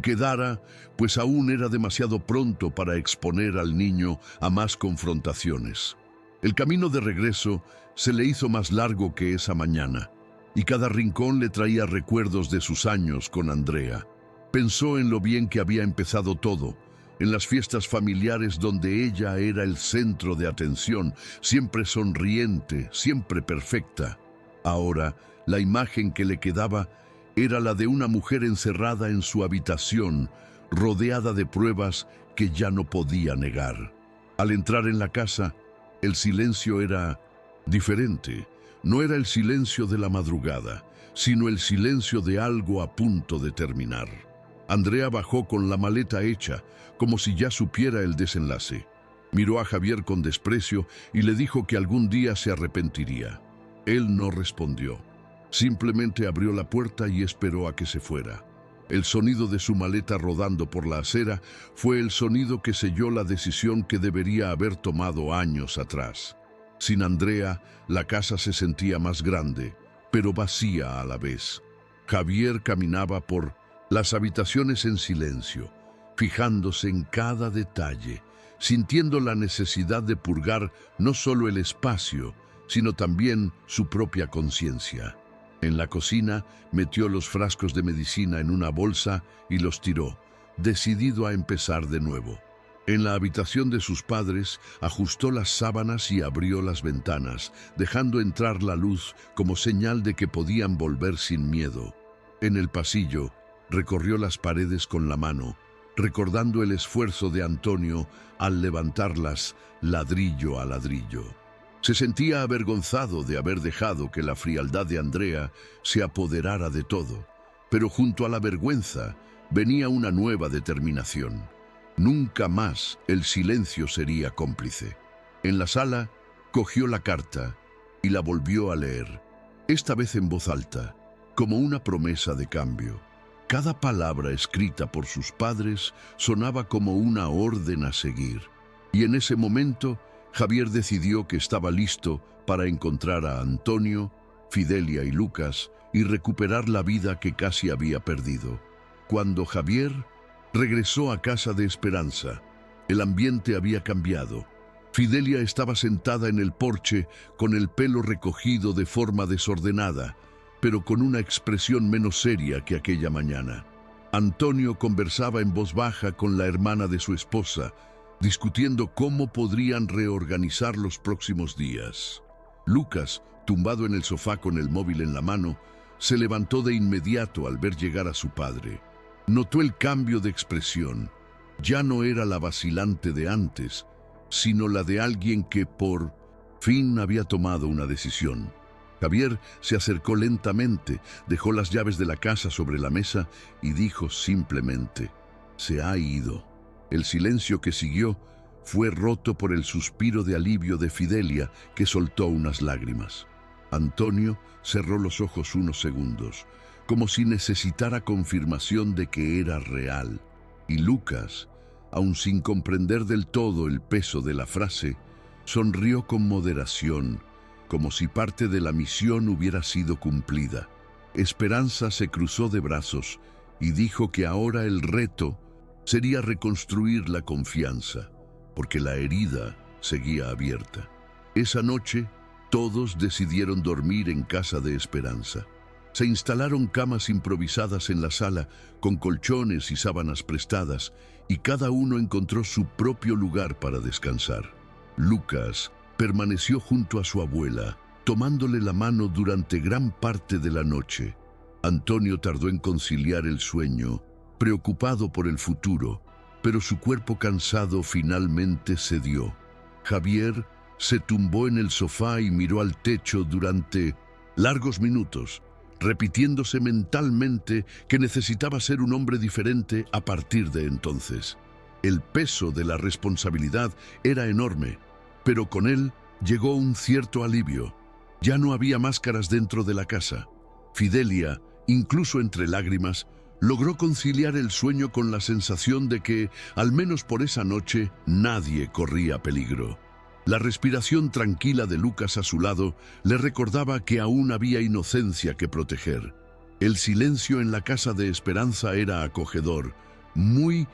quedara, pues aún era demasiado pronto para exponer al niño a más confrontaciones. El camino de regreso se le hizo más largo que esa mañana, y cada rincón le traía recuerdos de sus años con Andrea. Pensó en lo bien que había empezado todo, en las fiestas familiares donde ella era el centro de atención, siempre sonriente, siempre perfecta. Ahora, la imagen que le quedaba era la de una mujer encerrada en su habitación, rodeada de pruebas que ya no podía negar. Al entrar en la casa, el silencio era diferente. No era el silencio de la madrugada, sino el silencio de algo a punto de terminar. Andrea bajó con la maleta hecha, como si ya supiera el desenlace. Miró a Javier con desprecio y le dijo que algún día se arrepentiría. Él no respondió. Simplemente abrió la puerta y esperó a que se fuera. El sonido de su maleta rodando por la acera fue el sonido que selló la decisión que debería haber tomado años atrás. Sin Andrea, la casa se sentía más grande, pero vacía a la vez. Javier caminaba por las habitaciones en silencio, fijándose en cada detalle, sintiendo la necesidad de purgar no solo el espacio, sino también su propia conciencia. En la cocina, metió los frascos de medicina en una bolsa y los tiró, decidido a empezar de nuevo. En la habitación de sus padres, ajustó las sábanas y abrió las ventanas, dejando entrar la luz como señal de que podían volver sin miedo. En el pasillo, recorrió las paredes con la mano, recordando el esfuerzo de Antonio al levantarlas ladrillo a ladrillo. Se sentía avergonzado de haber dejado que la frialdad de Andrea se apoderara de todo, pero junto a la vergüenza venía una nueva determinación. Nunca más el silencio sería cómplice. En la sala, cogió la carta y la volvió a leer, esta vez en voz alta, como una promesa de cambio. Cada palabra escrita por sus padres sonaba como una orden a seguir, y en ese momento Javier decidió que estaba listo para encontrar a Antonio, Fidelia y Lucas y recuperar la vida que casi había perdido. Cuando Javier regresó a casa de Esperanza, el ambiente había cambiado. Fidelia estaba sentada en el porche con el pelo recogido de forma desordenada, pero con una expresión menos seria que aquella mañana. Antonio conversaba en voz baja con la hermana de su esposa, discutiendo cómo podrían reorganizar los próximos días. Lucas, tumbado en el sofá con el móvil en la mano, se levantó de inmediato al ver llegar a su padre. Notó el cambio de expresión. Ya no era la vacilante de antes, sino la de alguien que por fin había tomado una decisión. Javier se acercó lentamente, dejó las llaves de la casa sobre la mesa y dijo simplemente, «Se ha ido». El silencio que siguió fue roto por el suspiro de alivio de Fidelia, que soltó unas lágrimas. Antonio cerró los ojos unos segundos, como si necesitara confirmación de que era real. Y Lucas, aun sin comprender del todo el peso de la frase, sonrió con moderación, como si parte de la misión hubiera sido cumplida. Esperanza se cruzó de brazos y dijo que ahora el reto sería reconstruir la confianza, porque la herida seguía abierta. Esa noche, todos decidieron dormir en casa de Esperanza. Se instalaron camas improvisadas en la sala, con colchones y sábanas prestadas, y cada uno encontró su propio lugar para descansar. Lucas permaneció junto a su abuela, tomándole la mano durante gran parte de la noche. Antonio tardó en conciliar el sueño, preocupado por el futuro, pero su cuerpo cansado finalmente cedió. Javier se tumbó en el sofá y miró al techo durante largos minutos, repitiéndose mentalmente que necesitaba ser un hombre diferente a partir de entonces. El peso de la responsabilidad era enorme, pero con él llegó un cierto alivio. Ya no había máscaras dentro de la casa. Fidelia, incluso entre lágrimas, logró conciliar el sueño con la sensación de que, al menos por esa noche, nadie corría peligro. La respiración tranquila de Lucas a su lado le recordaba que aún había inocencia que proteger. El silencio en la casa de Esperanza era acogedor, muy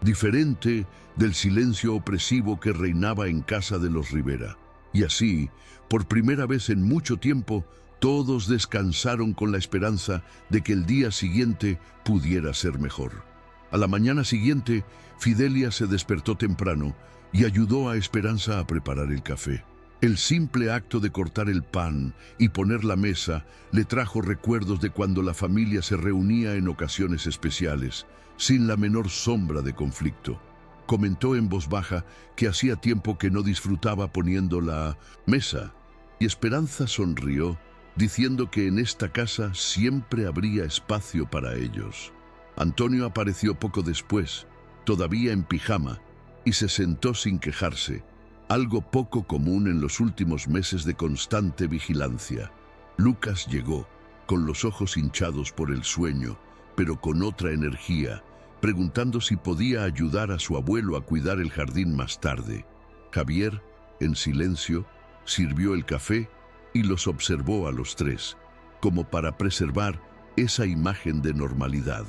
diferente del silencio opresivo que reinaba en casa de los Rivera. Y así, por primera vez en mucho tiempo, todos descansaron con la esperanza de que el día siguiente pudiera ser mejor. A la mañana siguiente, Fidelia se despertó temprano y ayudó a Esperanza a preparar el café. El simple acto de cortar el pan y poner la mesa le trajo recuerdos de cuando la familia se reunía en ocasiones especiales, sin la menor sombra de conflicto. Comentó en voz baja que hacía tiempo que no disfrutaba poniendo la mesa, y Esperanza sonrió, diciendo que en esta casa siempre habría espacio para ellos. Antonio apareció poco después, todavía en pijama, y se sentó sin quejarse, algo poco común en los últimos meses de constante vigilancia. Lucas llegó, con los ojos hinchados por el sueño, pero con otra energía, preguntando si podía ayudar a su abuelo a cuidar el jardín más tarde. Javier, en silencio, sirvió el café y los observó a los tres, como para preservar esa imagen de normalidad.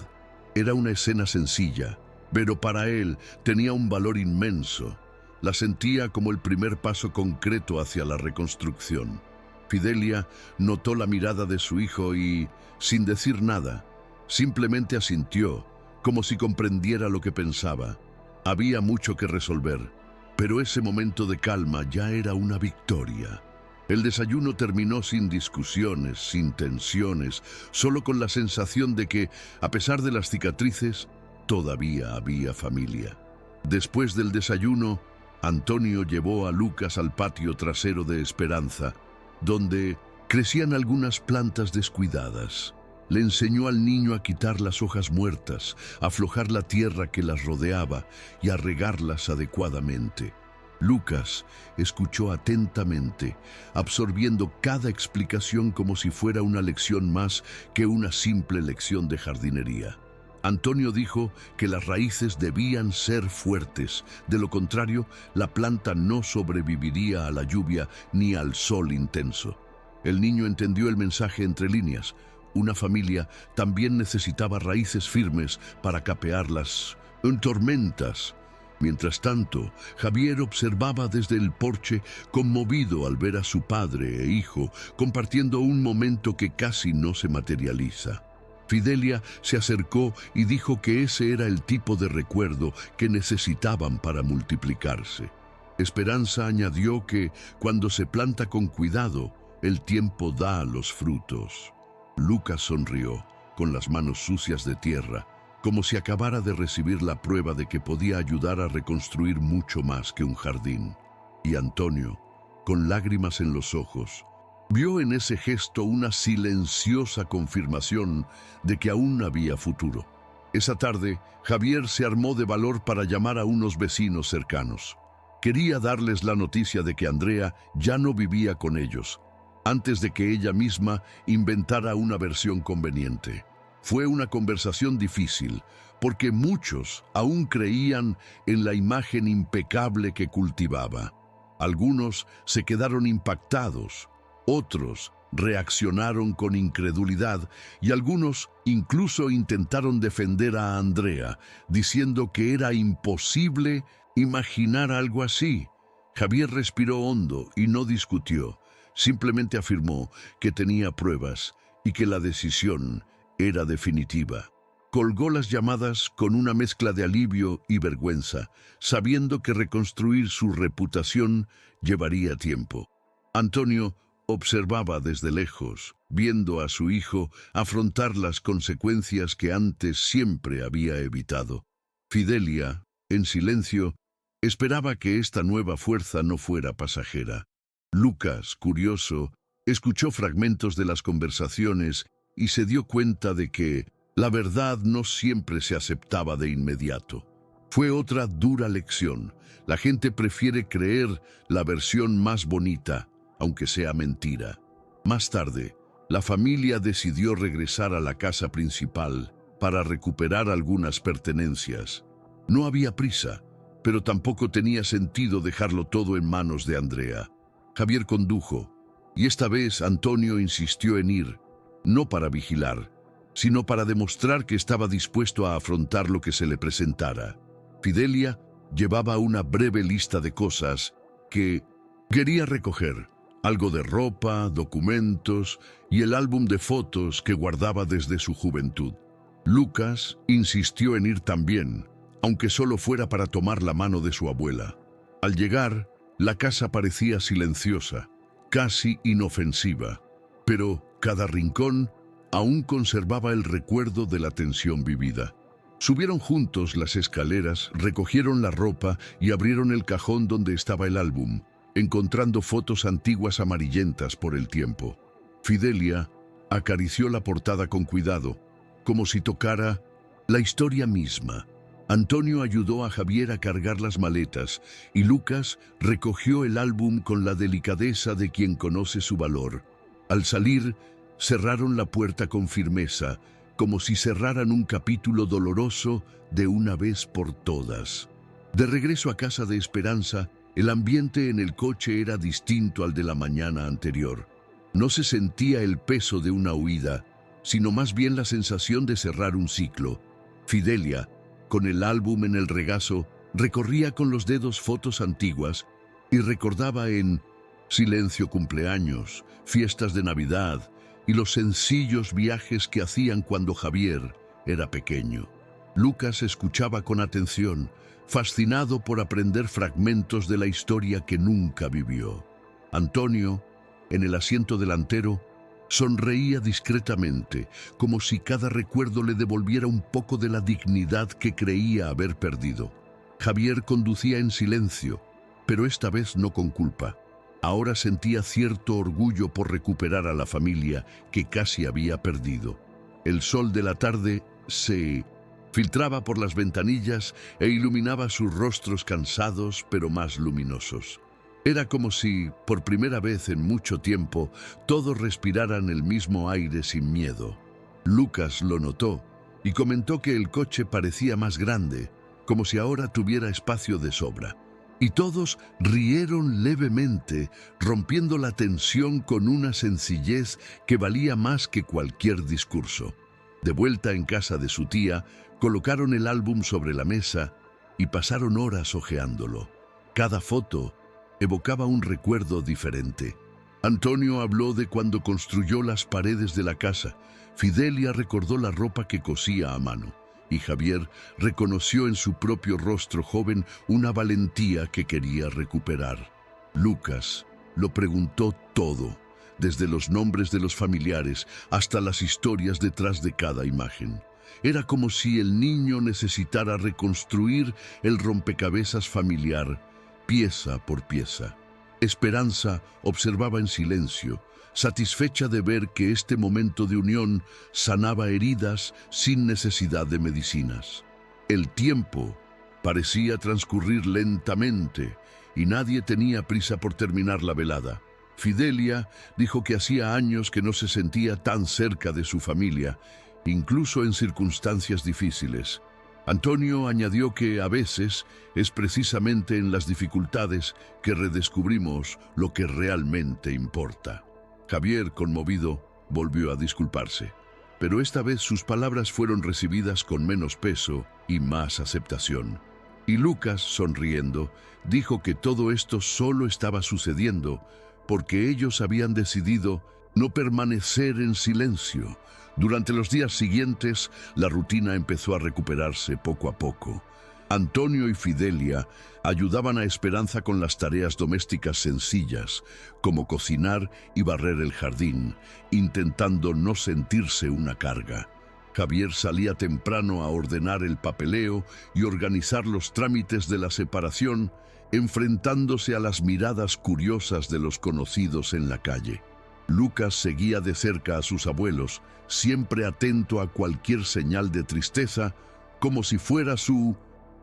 Era una escena sencilla, pero para él tenía un valor inmenso. La sentía como el primer paso concreto hacia la reconstrucción. Fidelia notó la mirada de su hijo y, sin decir nada, simplemente asintió, como si comprendiera lo que pensaba. Había mucho que resolver, pero ese momento de calma ya era una victoria. El desayuno terminó sin discusiones, sin tensiones, solo con la sensación de que, a pesar de las cicatrices, todavía había familia. Después del desayuno, Antonio llevó a Lucas al patio trasero de Esperanza, donde crecían algunas plantas descuidadas. Le enseñó al niño a quitar las hojas muertas, a aflojar la tierra que las rodeaba y a regarlas adecuadamente. Lucas escuchó atentamente, absorbiendo cada explicación como si fuera una lección más que una simple lección de jardinería. Antonio dijo que las raíces debían ser fuertes, de lo contrario, la planta no sobreviviría a la lluvia ni al sol intenso. El niño entendió el mensaje entre líneas. Una familia también necesitaba raíces firmes para capear las tormentas. Mientras tanto, Javier observaba desde el porche, conmovido al ver a su padre e hijo compartiendo un momento que casi no se materializa. Fidelia se acercó y dijo que ese era el tipo de recuerdo que necesitaban para multiplicarse. Esperanza añadió que, cuando se planta con cuidado, el tiempo da los frutos. Lucas sonrió, con las manos sucias de tierra, como si acabara de recibir la prueba de que podía ayudar a reconstruir mucho más que un jardín. Y Antonio, con lágrimas en los ojos, vio en ese gesto una silenciosa confirmación de que aún había futuro. Esa tarde, Javier se armó de valor para llamar a unos vecinos cercanos. Quería darles la noticia de que Andrea ya no vivía con ellos, antes de que ella misma inventara una versión conveniente. Fue una conversación difícil, porque muchos aún creían en la imagen impecable que cultivaba. Algunos se quedaron impactados, otros reaccionaron con incredulidad y algunos incluso intentaron defender a Andrea, diciendo que era imposible imaginar algo así. Javier respiró hondo y no discutió, simplemente afirmó que tenía pruebas y que la decisión era definitiva. Colgó las llamadas con una mezcla de alivio y vergüenza, sabiendo que reconstruir su reputación llevaría tiempo. Antonio observaba desde lejos, viendo a su hijo afrontar las consecuencias que antes siempre había evitado. Fidelia, en silencio, esperaba que esta nueva fuerza no fuera pasajera. Lucas, curioso, escuchó fragmentos de las conversaciones y se dio cuenta de que la verdad no siempre se aceptaba de inmediato. Fue otra dura lección. La gente prefiere creer la versión más bonita, aunque sea mentira. Más tarde, la familia decidió regresar a la casa principal para recuperar algunas pertenencias. No había prisa, pero tampoco tenía sentido dejarlo todo en manos de Andrea. Javier condujo, y esta vez Antonio insistió en ir, no para vigilar, sino para demostrar que estaba dispuesto a afrontar lo que se le presentara. Fidelia llevaba una breve lista de cosas que quería recoger, algo de ropa, documentos y el álbum de fotos que guardaba desde su juventud. Lucas insistió en ir también, aunque solo fuera para tomar la mano de su abuela. Al llegar, la casa parecía silenciosa, casi inofensiva, pero cada rincón aún conservaba el recuerdo de la tensión vivida. Subieron juntos las escaleras, recogieron la ropa y abrieron el cajón donde estaba el álbum, encontrando fotos antiguas amarillentas por el tiempo. Fidelia acarició la portada con cuidado, como si tocara la historia misma. Antonio ayudó a Javier a cargar las maletas y Lucas recogió el álbum con la delicadeza de quien conoce su valor. Al salir, cerraron la puerta con firmeza, como si cerraran un capítulo doloroso de una vez por todas. De regreso a casa de Esperanza, el ambiente en el coche era distinto al de la mañana anterior. No se sentía el peso de una huida, sino más bien la sensación de cerrar un ciclo. Fidelia, con el álbum en el regazo, recorría con los dedos fotos antiguas y recordaba en silencio cumpleaños, fiestas de Navidad y los sencillos viajes que hacían cuando Javier era pequeño. Lucas escuchaba con atención, fascinado por aprender fragmentos de la historia que nunca vivió. Antonio, en el asiento delantero, sonreía discretamente, como si cada recuerdo le devolviera un poco de la dignidad que creía haber perdido. Javier conducía en silencio, pero esta vez no con culpa. Ahora sentía cierto orgullo por recuperar a la familia que casi había perdido. El sol de la tarde se filtraba por las ventanillas e iluminaba sus rostros cansados pero más luminosos. Era como si, por primera vez en mucho tiempo, todos respiraran el mismo aire sin miedo. Lucas lo notó y comentó que el coche parecía más grande, como si ahora tuviera espacio de sobra. Y todos rieron levemente, rompiendo la tensión con una sencillez que valía más que cualquier discurso. De vuelta en casa de su tía, colocaron el álbum sobre la mesa y pasaron horas hojeándolo. Cada foto evocaba un recuerdo diferente. Antonio habló de cuando construyó las paredes de la casa. Fidelia recordó la ropa que cosía a mano. Y Javier reconoció en su propio rostro joven una valentía que quería recuperar. Lucas lo preguntó todo, desde los nombres de los familiares hasta las historias detrás de cada imagen. Era como si el niño necesitara reconstruir el rompecabezas familiar, pieza por pieza. Esperanza observaba en silencio, satisfecha de ver que este momento de unión sanaba heridas sin necesidad de medicinas. El tiempo parecía transcurrir lentamente y nadie tenía prisa por terminar la velada. Fidelia dijo que hacía años que no se sentía tan cerca de su familia, incluso en circunstancias difíciles. Antonio añadió que a veces es precisamente en las dificultades que redescubrimos lo que realmente importa. Javier, conmovido, volvió a disculparse, pero esta vez sus palabras fueron recibidas con menos peso y más aceptación. Y Lucas, sonriendo, dijo que todo esto solo estaba sucediendo porque ellos habían decidido no permanecer en silencio. Durante los días siguientes, la rutina empezó a recuperarse poco a poco. Antonio y Fidelia ayudaban a Esperanza con las tareas domésticas sencillas, como cocinar y barrer el jardín, intentando no sentirse una carga. Javier salía temprano a ordenar el papeleo y organizar los trámites de la separación, enfrentándose a las miradas curiosas de los conocidos en la calle. Lucas seguía de cerca a sus abuelos, siempre atento a cualquier señal de tristeza, como si fuera su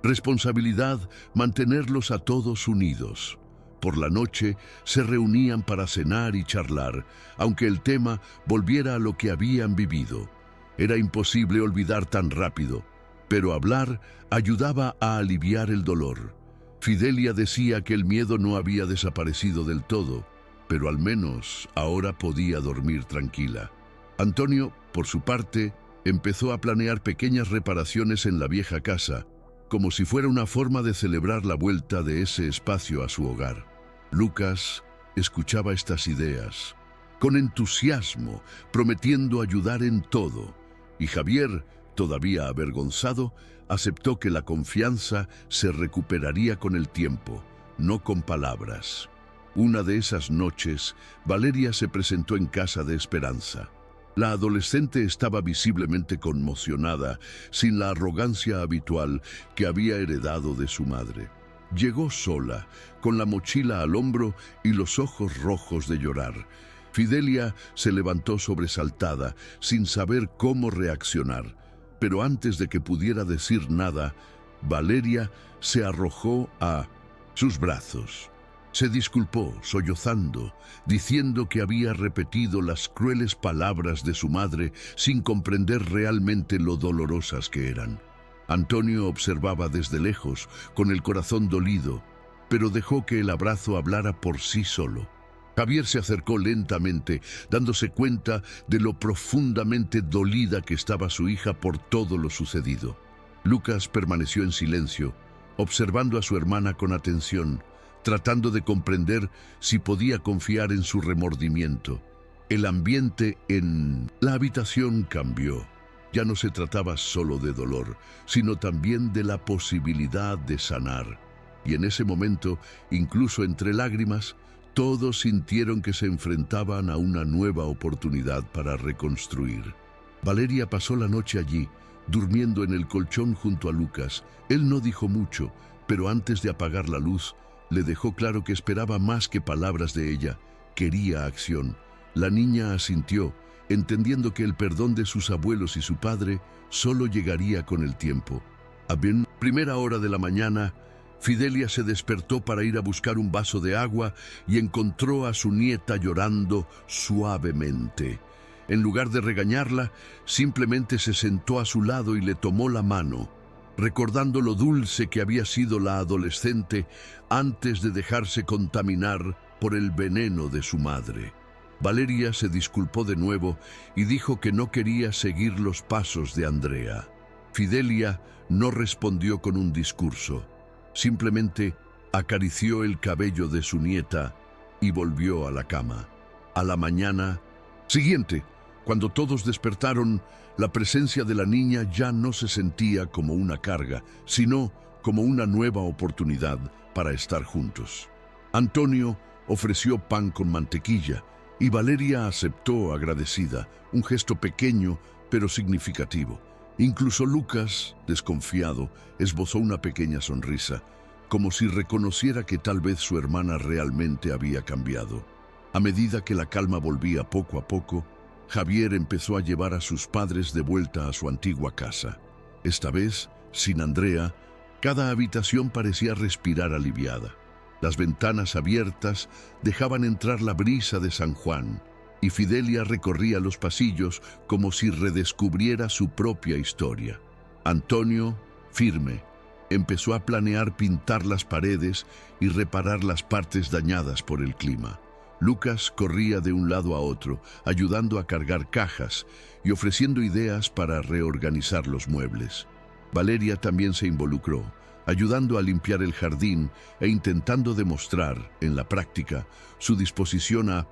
responsabilidad mantenerlos a todos unidos. Por la noche se reunían para cenar y charlar, aunque el tema volviera a lo que habían vivido. Era imposible olvidar tan rápido, pero hablar ayudaba a aliviar el dolor. Fidelia decía que el miedo no había desaparecido del todo, pero al menos ahora podía dormir tranquila. Antonio, por su parte, empezó a planear pequeñas reparaciones en la vieja casa, como si fuera una forma de celebrar la vuelta de ese espacio a su hogar. Lucas escuchaba estas ideas con entusiasmo, prometiendo ayudar en todo, y Javier, todavía avergonzado, aceptó que la confianza se recuperaría con el tiempo, no con palabras. Una de esas noches, Valeria se presentó en casa de Esperanza. La adolescente estaba visiblemente conmocionada, sin la arrogancia habitual que había heredado de su madre. Llegó sola, con la mochila al hombro y los ojos rojos de llorar. Fidelia se levantó sobresaltada, sin saber cómo reaccionar. Pero antes de que pudiera decir nada, Valeria se arrojó a sus brazos. Se disculpó, sollozando, diciendo que había repetido las crueles palabras de su madre sin comprender realmente lo dolorosas que eran. Antonio observaba desde lejos, con el corazón dolido, pero dejó que el abrazo hablara por sí solo. Javier se acercó lentamente, dándose cuenta de lo profundamente dolida que estaba su hija por todo lo sucedido. Lucas permaneció en silencio, observando a su hermana con atención, tratando de comprender si podía confiar en su remordimiento. El ambiente en la habitación cambió. Ya no se trataba solo de dolor, sino también de la posibilidad de sanar. Y en ese momento, incluso entre lágrimas, todos sintieron que se enfrentaban a una nueva oportunidad para reconstruir. Valeria pasó la noche allí, durmiendo en el colchón junto a Lucas. Él no dijo mucho, pero antes de apagar la luz, le dejó claro que esperaba más que palabras de ella, quería acción. La niña asintió, entendiendo que el perdón de sus abuelos y su padre solo llegaría con el tiempo. A primera hora de la mañana, Fidelia se despertó para ir a buscar un vaso de agua y encontró a su nieta llorando suavemente. En lugar de regañarla, simplemente se sentó a su lado y le tomó la mano, recordando lo dulce que había sido la adolescente antes de dejarse contaminar por el veneno de su madre. Valeria se disculpó de nuevo y dijo que no quería seguir los pasos de Andrea. Fidelia no respondió con un discurso, simplemente acarició el cabello de su nieta y volvió a la cama. A la mañana siguiente, cuando todos despertaron, la presencia de la niña ya no se sentía como una carga, sino como una nueva oportunidad para estar juntos. Antonio ofreció pan con mantequilla y Valeria aceptó agradecida, un gesto pequeño pero significativo. Incluso Lucas, desconfiado, esbozó una pequeña sonrisa, como si reconociera que tal vez su hermana realmente había cambiado. A medida que la calma volvía poco a poco, Javier empezó a llevar a sus padres de vuelta a su antigua casa. Esta vez, sin Andrea, cada habitación parecía respirar aliviada. Las ventanas abiertas dejaban entrar la brisa de San Juan, y Fidelia recorría los pasillos como si redescubriera su propia historia. Antonio, firme, empezó a planear pintar las paredes y reparar las partes dañadas por el clima. Lucas corría de un lado a otro, ayudando a cargar cajas y ofreciendo ideas para reorganizar los muebles. Valeria también se involucró, ayudando a limpiar el jardín e intentando demostrar, en la práctica, su disposición a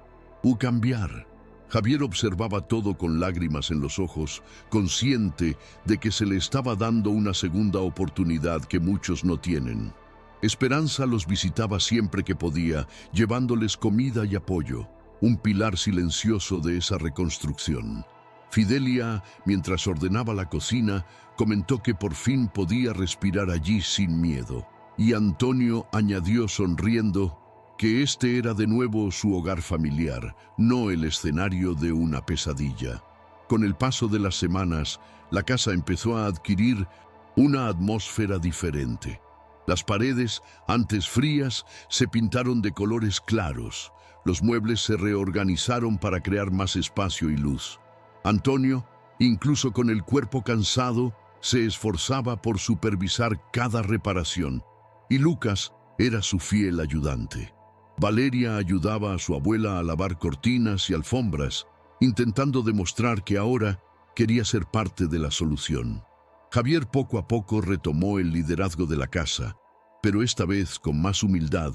cambiar. Javier observaba todo con lágrimas en los ojos, consciente de que se le estaba dando una segunda oportunidad que muchos no tienen. Esperanza los visitaba siempre que podía, llevándoles comida y apoyo, un pilar silencioso de esa reconstrucción. Fidelia, mientras ordenaba la cocina, comentó que por fin podía respirar allí sin miedo. Y Antonio añadió sonriendo que este era de nuevo su hogar familiar, no el escenario de una pesadilla. Con el paso de las semanas, la casa empezó a adquirir una atmósfera diferente. Las paredes, antes frías, se pintaron de colores claros. Los muebles se reorganizaron para crear más espacio y luz. Antonio, incluso con el cuerpo cansado, se esforzaba por supervisar cada reparación. Y Lucas era su fiel ayudante. Valeria ayudaba a su abuela a lavar cortinas y alfombras, intentando demostrar que ahora quería ser parte de la solución. Javier poco a poco retomó el liderazgo de la casa, pero esta vez con más humildad,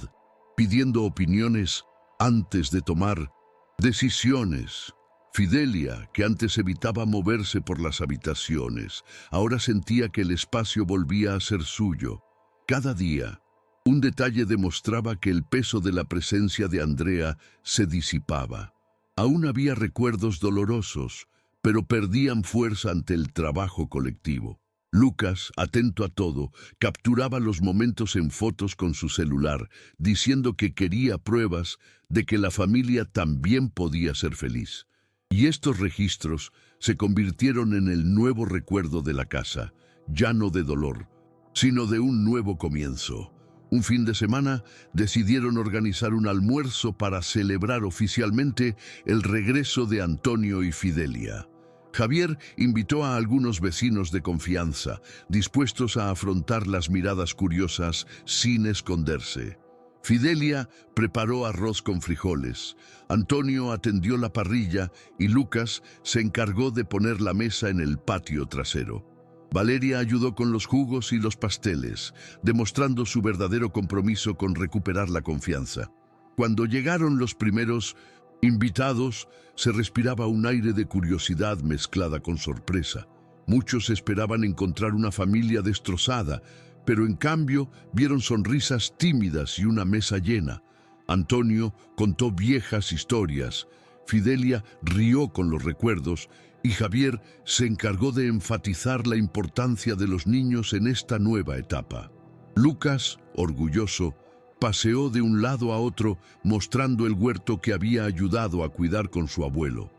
pidiendo opiniones antes de tomar decisiones. Fidelia, que antes evitaba moverse por las habitaciones, ahora sentía que el espacio volvía a ser suyo. Cada día, un detalle demostraba que el peso de la presencia de Andrea se disipaba. Aún había recuerdos dolorosos, pero perdían fuerza ante el trabajo colectivo. Lucas, atento a todo, capturaba los momentos en fotos con su celular, diciendo que quería pruebas de que la familia también podía ser feliz. Y estos registros se convirtieron en el nuevo recuerdo de la casa, ya no de dolor, sino de un nuevo comienzo. Un fin de semana decidieron organizar un almuerzo para celebrar oficialmente el regreso de Antonio y Fidelia. Javier invitó a algunos vecinos de confianza, dispuestos a afrontar las miradas curiosas sin esconderse. Fidelia preparó arroz con frijoles, Antonio atendió la parrilla y Lucas se encargó de poner la mesa en el patio trasero. Valeria ayudó con los jugos y los pasteles, demostrando su verdadero compromiso con recuperar la confianza. Cuando llegaron los primeros invitados, se respiraba un aire de curiosidad mezclada con sorpresa. Muchos esperaban encontrar una familia destrozada, pero en cambio vieron sonrisas tímidas y una mesa llena. Antonio contó viejas historias, Fidelia rió con los recuerdos y Javier se encargó de enfatizar la importancia de los niños en esta nueva etapa. Lucas, orgulloso, paseó de un lado a otro mostrando el huerto que había ayudado a cuidar con su abuelo.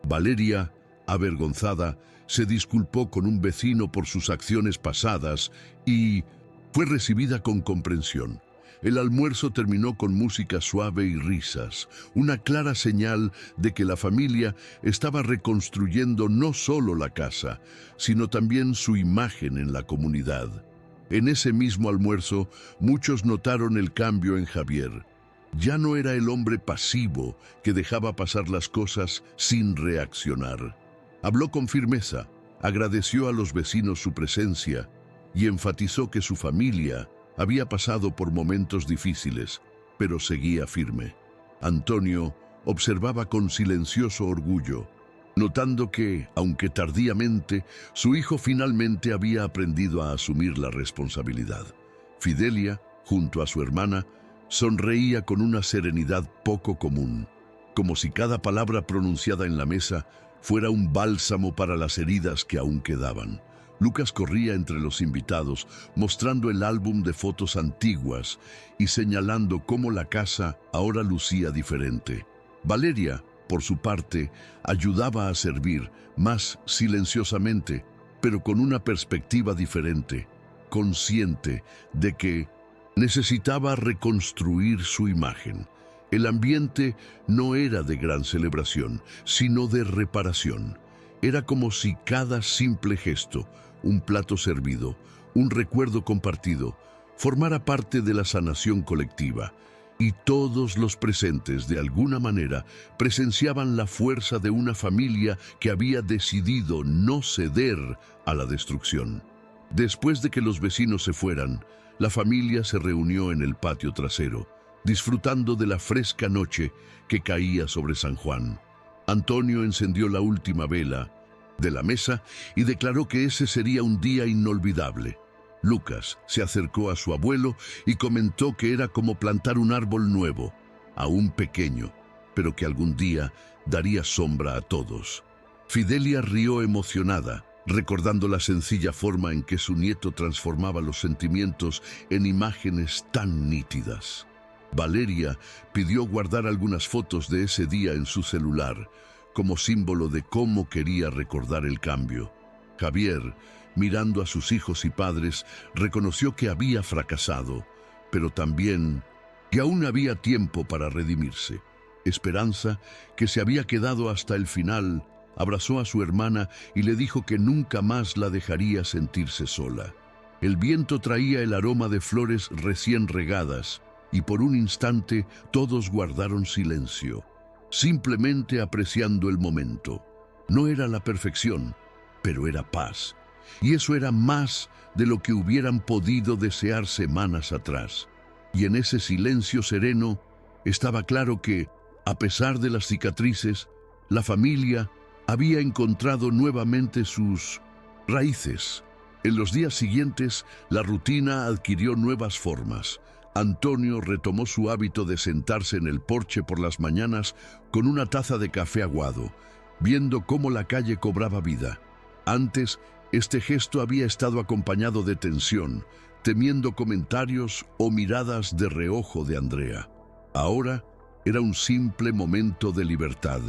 Valeria, avergonzada, se disculpó con un vecino por sus acciones pasadas y fue recibida con comprensión. El almuerzo terminó con música suave y risas, una clara señal de que la familia estaba reconstruyendo no solo la casa, sino también su imagen en la comunidad. En ese mismo almuerzo, muchos notaron el cambio en Javier. Ya no era el hombre pasivo que dejaba pasar las cosas sin reaccionar. Habló con firmeza, agradeció a los vecinos su presencia y enfatizó que su familia había pasado por momentos difíciles, pero seguía firme. Antonio observaba con silencioso orgullo, notando que, aunque tardíamente, su hijo finalmente había aprendido a asumir la responsabilidad. Fidelia, junto a su hermana, sonreía con una serenidad poco común, como si cada palabra pronunciada en la mesa fuera un bálsamo para las heridas que aún quedaban. Lucas corría entre los invitados, mostrando el álbum de fotos antiguas y señalando cómo la casa ahora lucía diferente. Valeria, por su parte, ayudaba a servir, más silenciosamente, pero con una perspectiva diferente, consciente de que necesitaba reconstruir su imagen. El ambiente no era de gran celebración, sino de reparación. Era como si cada simple gesto, un plato servido, un recuerdo compartido, formara parte de la sanación colectiva, y todos los presentes, de alguna manera, presenciaban la fuerza de una familia que había decidido no ceder a la destrucción. Después de que los vecinos se fueran, la familia se reunió en el patio trasero, disfrutando de la fresca noche que caía sobre San Juan. Antonio encendió la última vela de la mesa y declaró que ese sería un día inolvidable. Lucas se acercó a su abuelo y comentó que era como plantar un árbol nuevo, aún pequeño, pero que algún día daría sombra a todos. Fidelia rió emocionada, recordando la sencilla forma en que su nieto transformaba los sentimientos en imágenes tan nítidas. Valeria pidió guardar algunas fotos de ese día en su celular, como símbolo de cómo quería recordar el cambio. Javier, mirando a sus hijos y padres, reconoció que había fracasado, pero también que aún había tiempo para redimirse. Esperanza, que se había quedado hasta el final, abrazó a su hermana y le dijo que nunca más la dejaría sentirse sola. El viento traía el aroma de flores recién regadas, y por un instante todos guardaron silencio, simplemente apreciando el momento. No era la perfección, pero era paz, y eso era más de lo que hubieran podido desear semanas atrás. Y en ese silencio sereno estaba claro que, a pesar de las cicatrices, la familia había encontrado nuevamente sus raíces. En los días siguientes, la rutina adquirió nuevas formas. Antonio retomó su hábito de sentarse en el porche por las mañanas con una taza de café aguado, viendo cómo la calle cobraba vida. Antes, este gesto había estado acompañado de tensión, temiendo comentarios o miradas de reojo de Andrea. Ahora era un simple momento de libertad.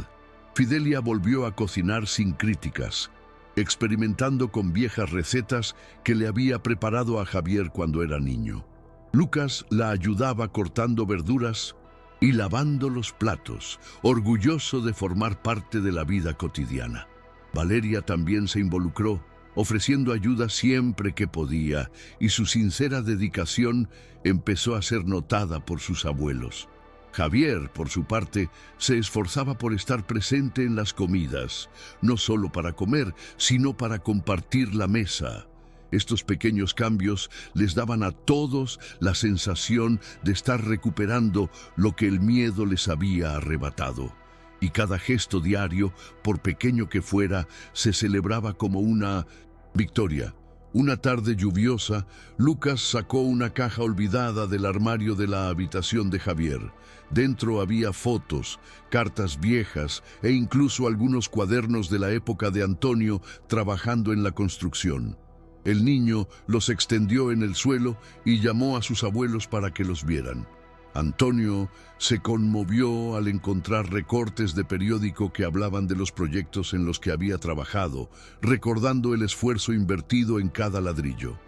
Fidelia volvió a cocinar sin críticas, experimentando con viejas recetas que le había preparado a Javier cuando era niño. Lucas la ayudaba cortando verduras y lavando los platos, orgulloso de formar parte de la vida cotidiana. Valeria también se involucró, ofreciendo ayuda siempre que podía, y su sincera dedicación empezó a ser notada por sus abuelos. Javier, por su parte, se esforzaba por estar presente en las comidas, no solo para comer, sino para compartir la mesa. Estos pequeños cambios les daban a todos la sensación de estar recuperando lo que el miedo les había arrebatado. Y cada gesto diario, por pequeño que fuera, se celebraba como una victoria. Una tarde lluviosa, Lucas sacó una caja olvidada del armario de la habitación de Javier. Dentro había fotos, cartas viejas e incluso algunos cuadernos de la época de Antonio trabajando en la construcción. El niño los extendió en el suelo y llamó a sus abuelos para que los vieran. Antonio se conmovió al encontrar recortes de periódico que hablaban de los proyectos en los que había trabajado, recordando el esfuerzo invertido en cada ladrillo.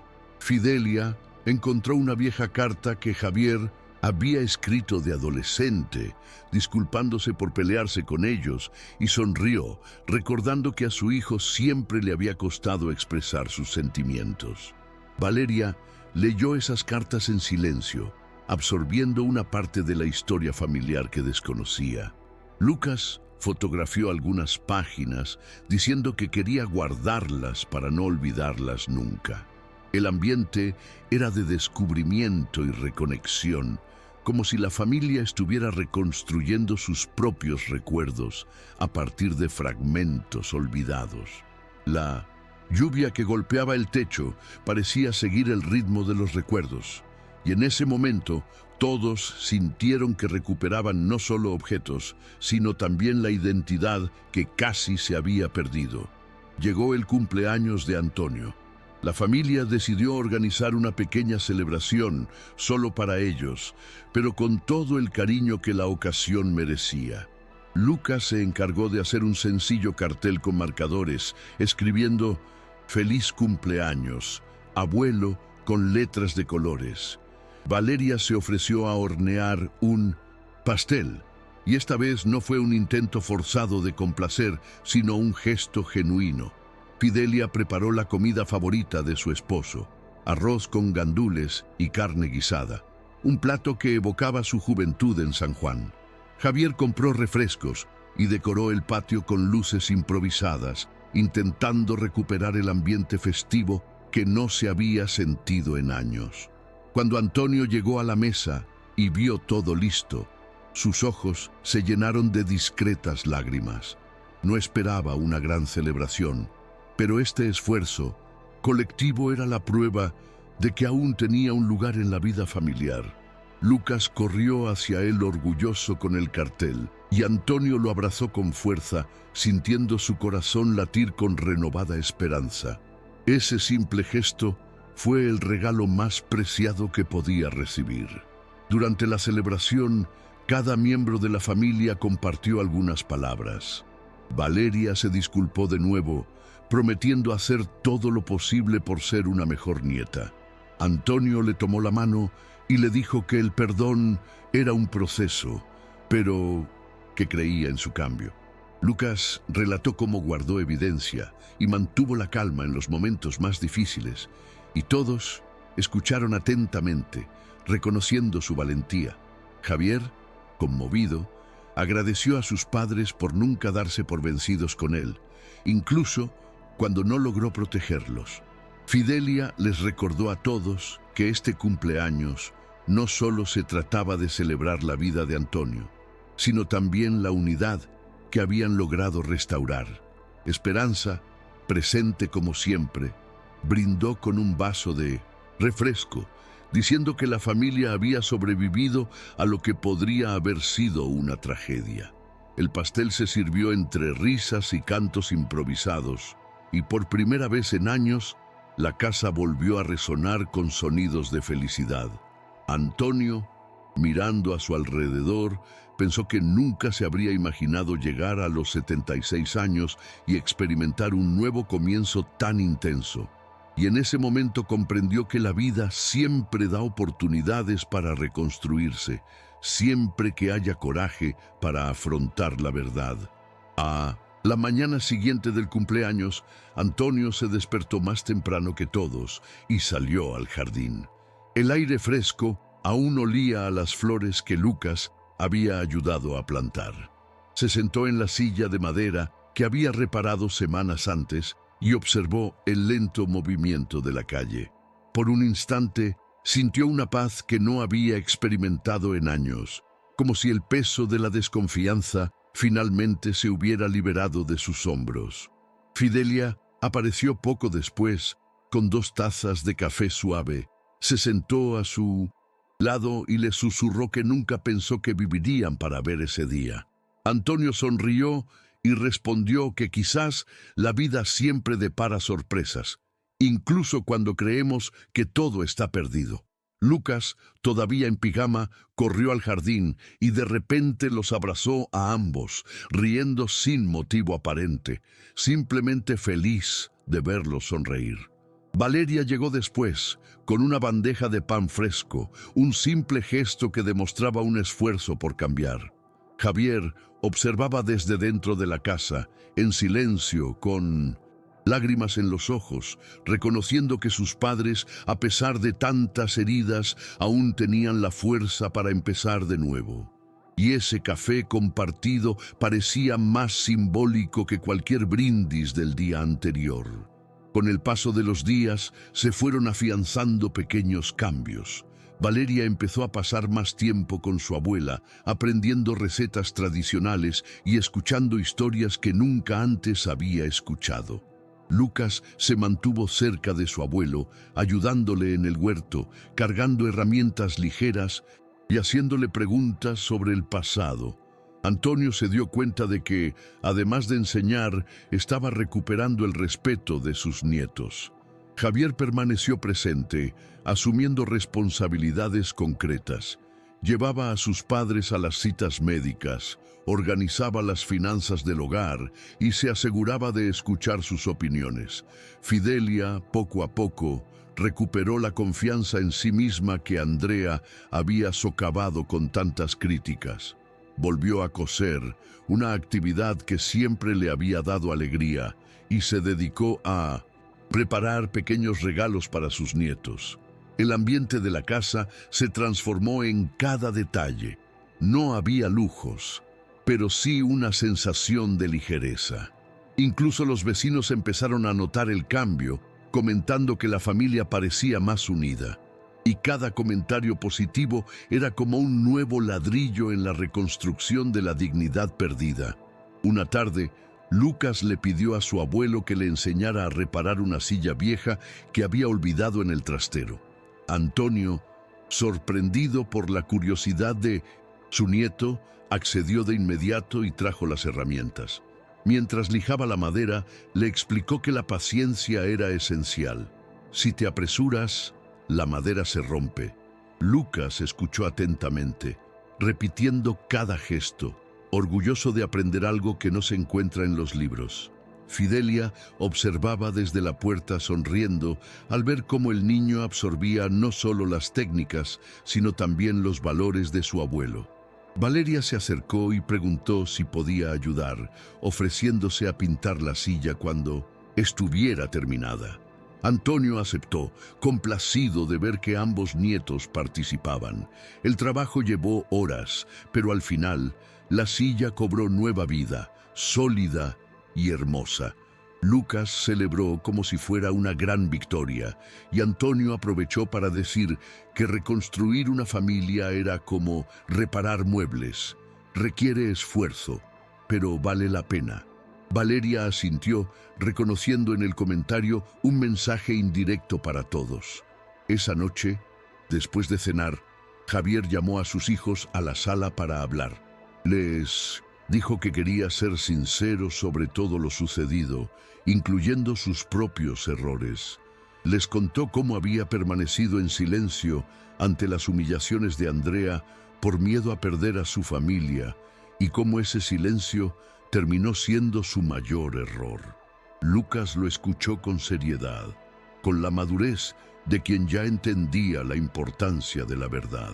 Fidelia encontró una vieja carta que Javier había escrito de adolescente, disculpándose por pelearse con ellos, y sonrió, recordando que a su hijo siempre le había costado expresar sus sentimientos. Valeria leyó esas cartas en silencio, absorbiendo una parte de la historia familiar que desconocía. Lucas fotografió algunas páginas, diciendo que quería guardarlas para no olvidarlas nunca. El ambiente era de descubrimiento y reconexión, como si la familia estuviera reconstruyendo sus propios recuerdos a partir de fragmentos olvidados. La lluvia que golpeaba el techo parecía seguir el ritmo de los recuerdos, y en ese momento todos sintieron que recuperaban no solo objetos, sino también la identidad que casi se había perdido. Llegó el cumpleaños de Antonio. La familia decidió organizar una pequeña celebración solo para ellos, pero con todo el cariño que la ocasión merecía. Lucas se encargó de hacer un sencillo cartel con marcadores, escribiendo «Feliz cumpleaños, abuelo», con letras de colores. Valeria se ofreció a hornear un pastel, y esta vez no fue un intento forzado de complacer, sino un gesto genuino. Fidelia preparó la comida favorita de su esposo, arroz con gandules y carne guisada, un plato que evocaba su juventud en San Juan. Javier compró refrescos y decoró el patio con luces improvisadas, intentando recuperar el ambiente festivo que no se había sentido en años. Cuando Antonio llegó a la mesa y vio todo listo, Sus ojos se llenaron de discretas lágrimas. No esperaba una gran celebración, pero este esfuerzo colectivo era la prueba de que aún tenía un lugar en la vida familiar. Lucas corrió hacia él orgulloso con el cartel, y Antonio lo abrazó con fuerza, sintiendo su corazón latir con renovada esperanza. Ese simple gesto fue el regalo más preciado que podía recibir. Durante la celebración, cada miembro de la familia compartió algunas palabras. Valeria se disculpó de nuevo, prometiendo hacer todo lo posible por ser una mejor nieta. Antonio le tomó la mano y le dijo que el perdón era un proceso, pero que creía en su cambio. Lucas relató cómo guardó evidencia y mantuvo la calma en los momentos más difíciles, y todos escucharon atentamente, reconociendo su valentía. Javier, conmovido, agradeció a sus padres por nunca darse por vencidos con él, incluso cuando no logró protegerlos. Fidelia les recordó a todos que este cumpleaños no solo se trataba de celebrar la vida de Antonio, sino también la unidad que habían logrado restaurar. Esperanza, presente como siempre, brindó con un vaso de refresco, diciendo que la familia había sobrevivido a lo que podría haber sido una tragedia. El pastel se sirvió entre risas y cantos improvisados, y por primera vez en años, la casa volvió a resonar con sonidos de felicidad. Antonio, mirando a su alrededor, pensó que nunca se habría imaginado llegar a los 76 años y experimentar un nuevo comienzo tan intenso. Y en ese momento comprendió que la vida siempre da oportunidades para reconstruirse, siempre que haya coraje para afrontar la verdad. La mañana siguiente del cumpleaños, Antonio se despertó más temprano que todos y salió al jardín. El aire fresco aún olía a las flores que Lucas había ayudado a plantar. Se sentó en la silla de madera que había reparado semanas antes y observó el lento movimiento de la calle. Por un instante, sintió una paz que no había experimentado en años, como si el peso de la desconfianza finalmente se hubiera liberado de sus hombros. Fidelia apareció poco después, con 2 tazas de café suave. Se sentó a su lado y le susurró que nunca pensó que vivirían para ver ese día. Antonio sonrió y respondió que quizás la vida siempre depara sorpresas, incluso cuando creemos que todo está perdido. Lucas, todavía en pijama, corrió al jardín y de repente los abrazó a ambos, riendo sin motivo aparente, simplemente feliz de verlos sonreír. Valeria llegó después, con una bandeja de pan fresco, un simple gesto que demostraba un esfuerzo por cambiar. Javier observaba desde dentro de la casa, en silencio, con lágrimas en los ojos, reconociendo que sus padres, a pesar de tantas heridas, aún tenían la fuerza para empezar de nuevo. Y ese café compartido parecía más simbólico que cualquier brindis del día anterior. Con el paso de los días, se fueron afianzando pequeños cambios. Valeria empezó a pasar más tiempo con su abuela, aprendiendo recetas tradicionales y escuchando historias que nunca antes había escuchado. Lucas se mantuvo cerca de su abuelo, ayudándole en el huerto, cargando herramientas ligeras y haciéndole preguntas sobre el pasado. Antonio se dio cuenta de que, además de enseñar, estaba recuperando el respeto de sus nietos. Javier permaneció presente, asumiendo responsabilidades concretas. Llevaba a sus padres a las citas médicas, organizaba las finanzas del hogar y se aseguraba de escuchar sus opiniones. Fidelia, poco a poco, recuperó la confianza en sí misma que Andrea había socavado con tantas críticas. Volvió a coser, una actividad que siempre le había dado alegría, y se dedicó a preparar pequeños regalos para sus nietos. El ambiente de la casa se transformó en cada detalle. No había lujos, pero sí una sensación de ligereza. Incluso los vecinos empezaron a notar el cambio, comentando que la familia parecía más unida. y cada comentario positivo era como un nuevo ladrillo en la reconstrucción de la dignidad perdida. Una tarde, Lucas le pidió a su abuelo que le enseñara a reparar una silla vieja que había olvidado en el trastero. Antonio, sorprendido por la curiosidad de su nieto, accedió de inmediato y trajo las herramientas. Mientras lijaba la madera, le explicó que la paciencia era esencial. Si te apresuras, la madera se rompe. Lucas escuchó atentamente, repitiendo cada gesto, orgulloso de aprender algo que no se encuentra en los libros. Fidelia observaba desde la puerta sonriendo al ver cómo el niño absorbía no solo las técnicas, sino también los valores de su abuelo. Valeria se acercó y preguntó si podía ayudar, ofreciéndose a pintar la silla cuando estuviera terminada. Antonio aceptó, complacido de ver que ambos nietos participaban. El trabajo llevó horas, pero al final, la silla cobró nueva vida, sólida y hermosa. Lucas celebró como si fuera una gran victoria, y Antonio aprovechó para decir que reconstruir una familia era como reparar muebles. Requiere esfuerzo, pero vale la pena. Valeria asintió, reconociendo en el comentario un mensaje indirecto para todos. Esa noche, después de cenar, Javier llamó a sus hijos a la sala para hablar. Les dijo que quería ser sincero sobre todo lo sucedido, incluyendo sus propios errores. Les contó cómo había permanecido en silencio ante las humillaciones de Andrea por miedo a perder a su familia y cómo ese silencio terminó siendo su mayor error. Lucas lo escuchó con seriedad, con la madurez de quien ya entendía la importancia de la verdad.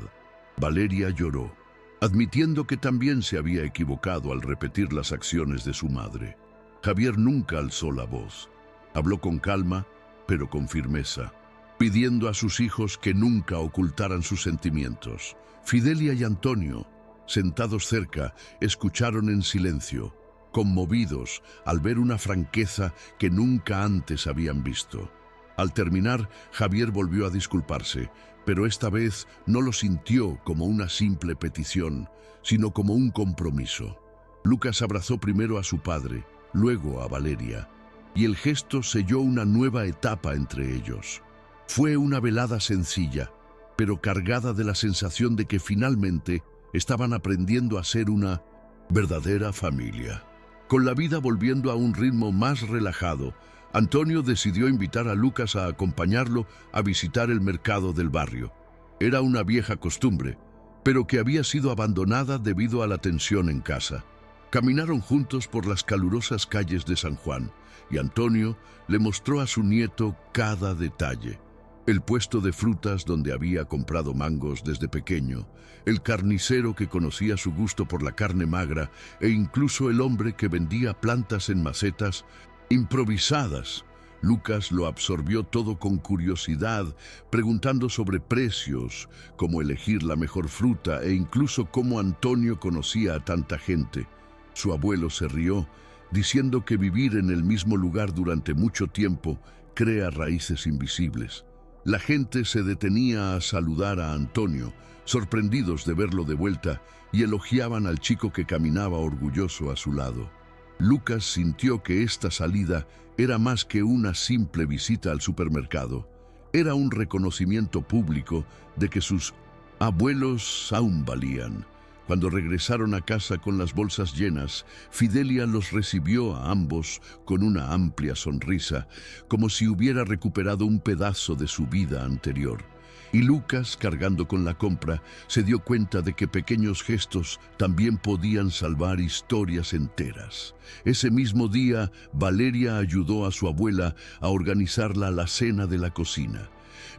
Valeria lloró, admitiendo que también se había equivocado al repetir las acciones de su madre. Javier nunca alzó la voz. Habló con calma, pero con firmeza, pidiendo a sus hijos que nunca ocultaran sus sentimientos. Fidelia y Antonio, sentados cerca, escucharon en silencio, conmovidos al ver una franqueza que nunca antes habían visto. Al terminar, Javier volvió a disculparse, pero esta vez no lo sintió como una simple petición, sino como un compromiso. Lucas abrazó primero a su padre, luego a Valeria, y el gesto selló una nueva etapa entre ellos. Fue una velada sencilla, pero cargada de la sensación de que finalmente estaban aprendiendo a ser una verdadera familia. Con la vida volviendo a un ritmo más relajado, Antonio decidió invitar a Lucas a acompañarlo a visitar el mercado del barrio. Era una vieja costumbre, pero que había sido abandonada debido a la tensión en casa. Caminaron juntos por las calurosas calles de San Juan, y Antonio le mostró a su nieto cada detalle. El puesto de frutas donde había comprado mangos desde pequeño, el carnicero que conocía su gusto por la carne magra e incluso el hombre que vendía plantas en macetas improvisadas. Lucas lo absorbió todo con curiosidad, preguntando sobre precios, cómo elegir la mejor fruta e incluso cómo Antonio conocía a tanta gente. Su abuelo se rió, diciendo que vivir en el mismo lugar durante mucho tiempo crea raíces invisibles. La gente se detenía a saludar a Antonio, sorprendidos de verlo de vuelta, y elogiaban al chico que caminaba orgulloso a su lado. Lucas sintió que esta salida era más que una simple visita al supermercado. Era un reconocimiento público de que sus abuelos aún valían. Cuando regresaron a casa con las bolsas llenas, Fidelia los recibió a ambos con una amplia sonrisa, como si hubiera recuperado un pedazo de su vida anterior. Y Lucas, cargando con la compra, se dio cuenta de que pequeños gestos también podían salvar historias enteras. Ese mismo día, Valeria ayudó a su abuela a organizar la alacena de la cocina.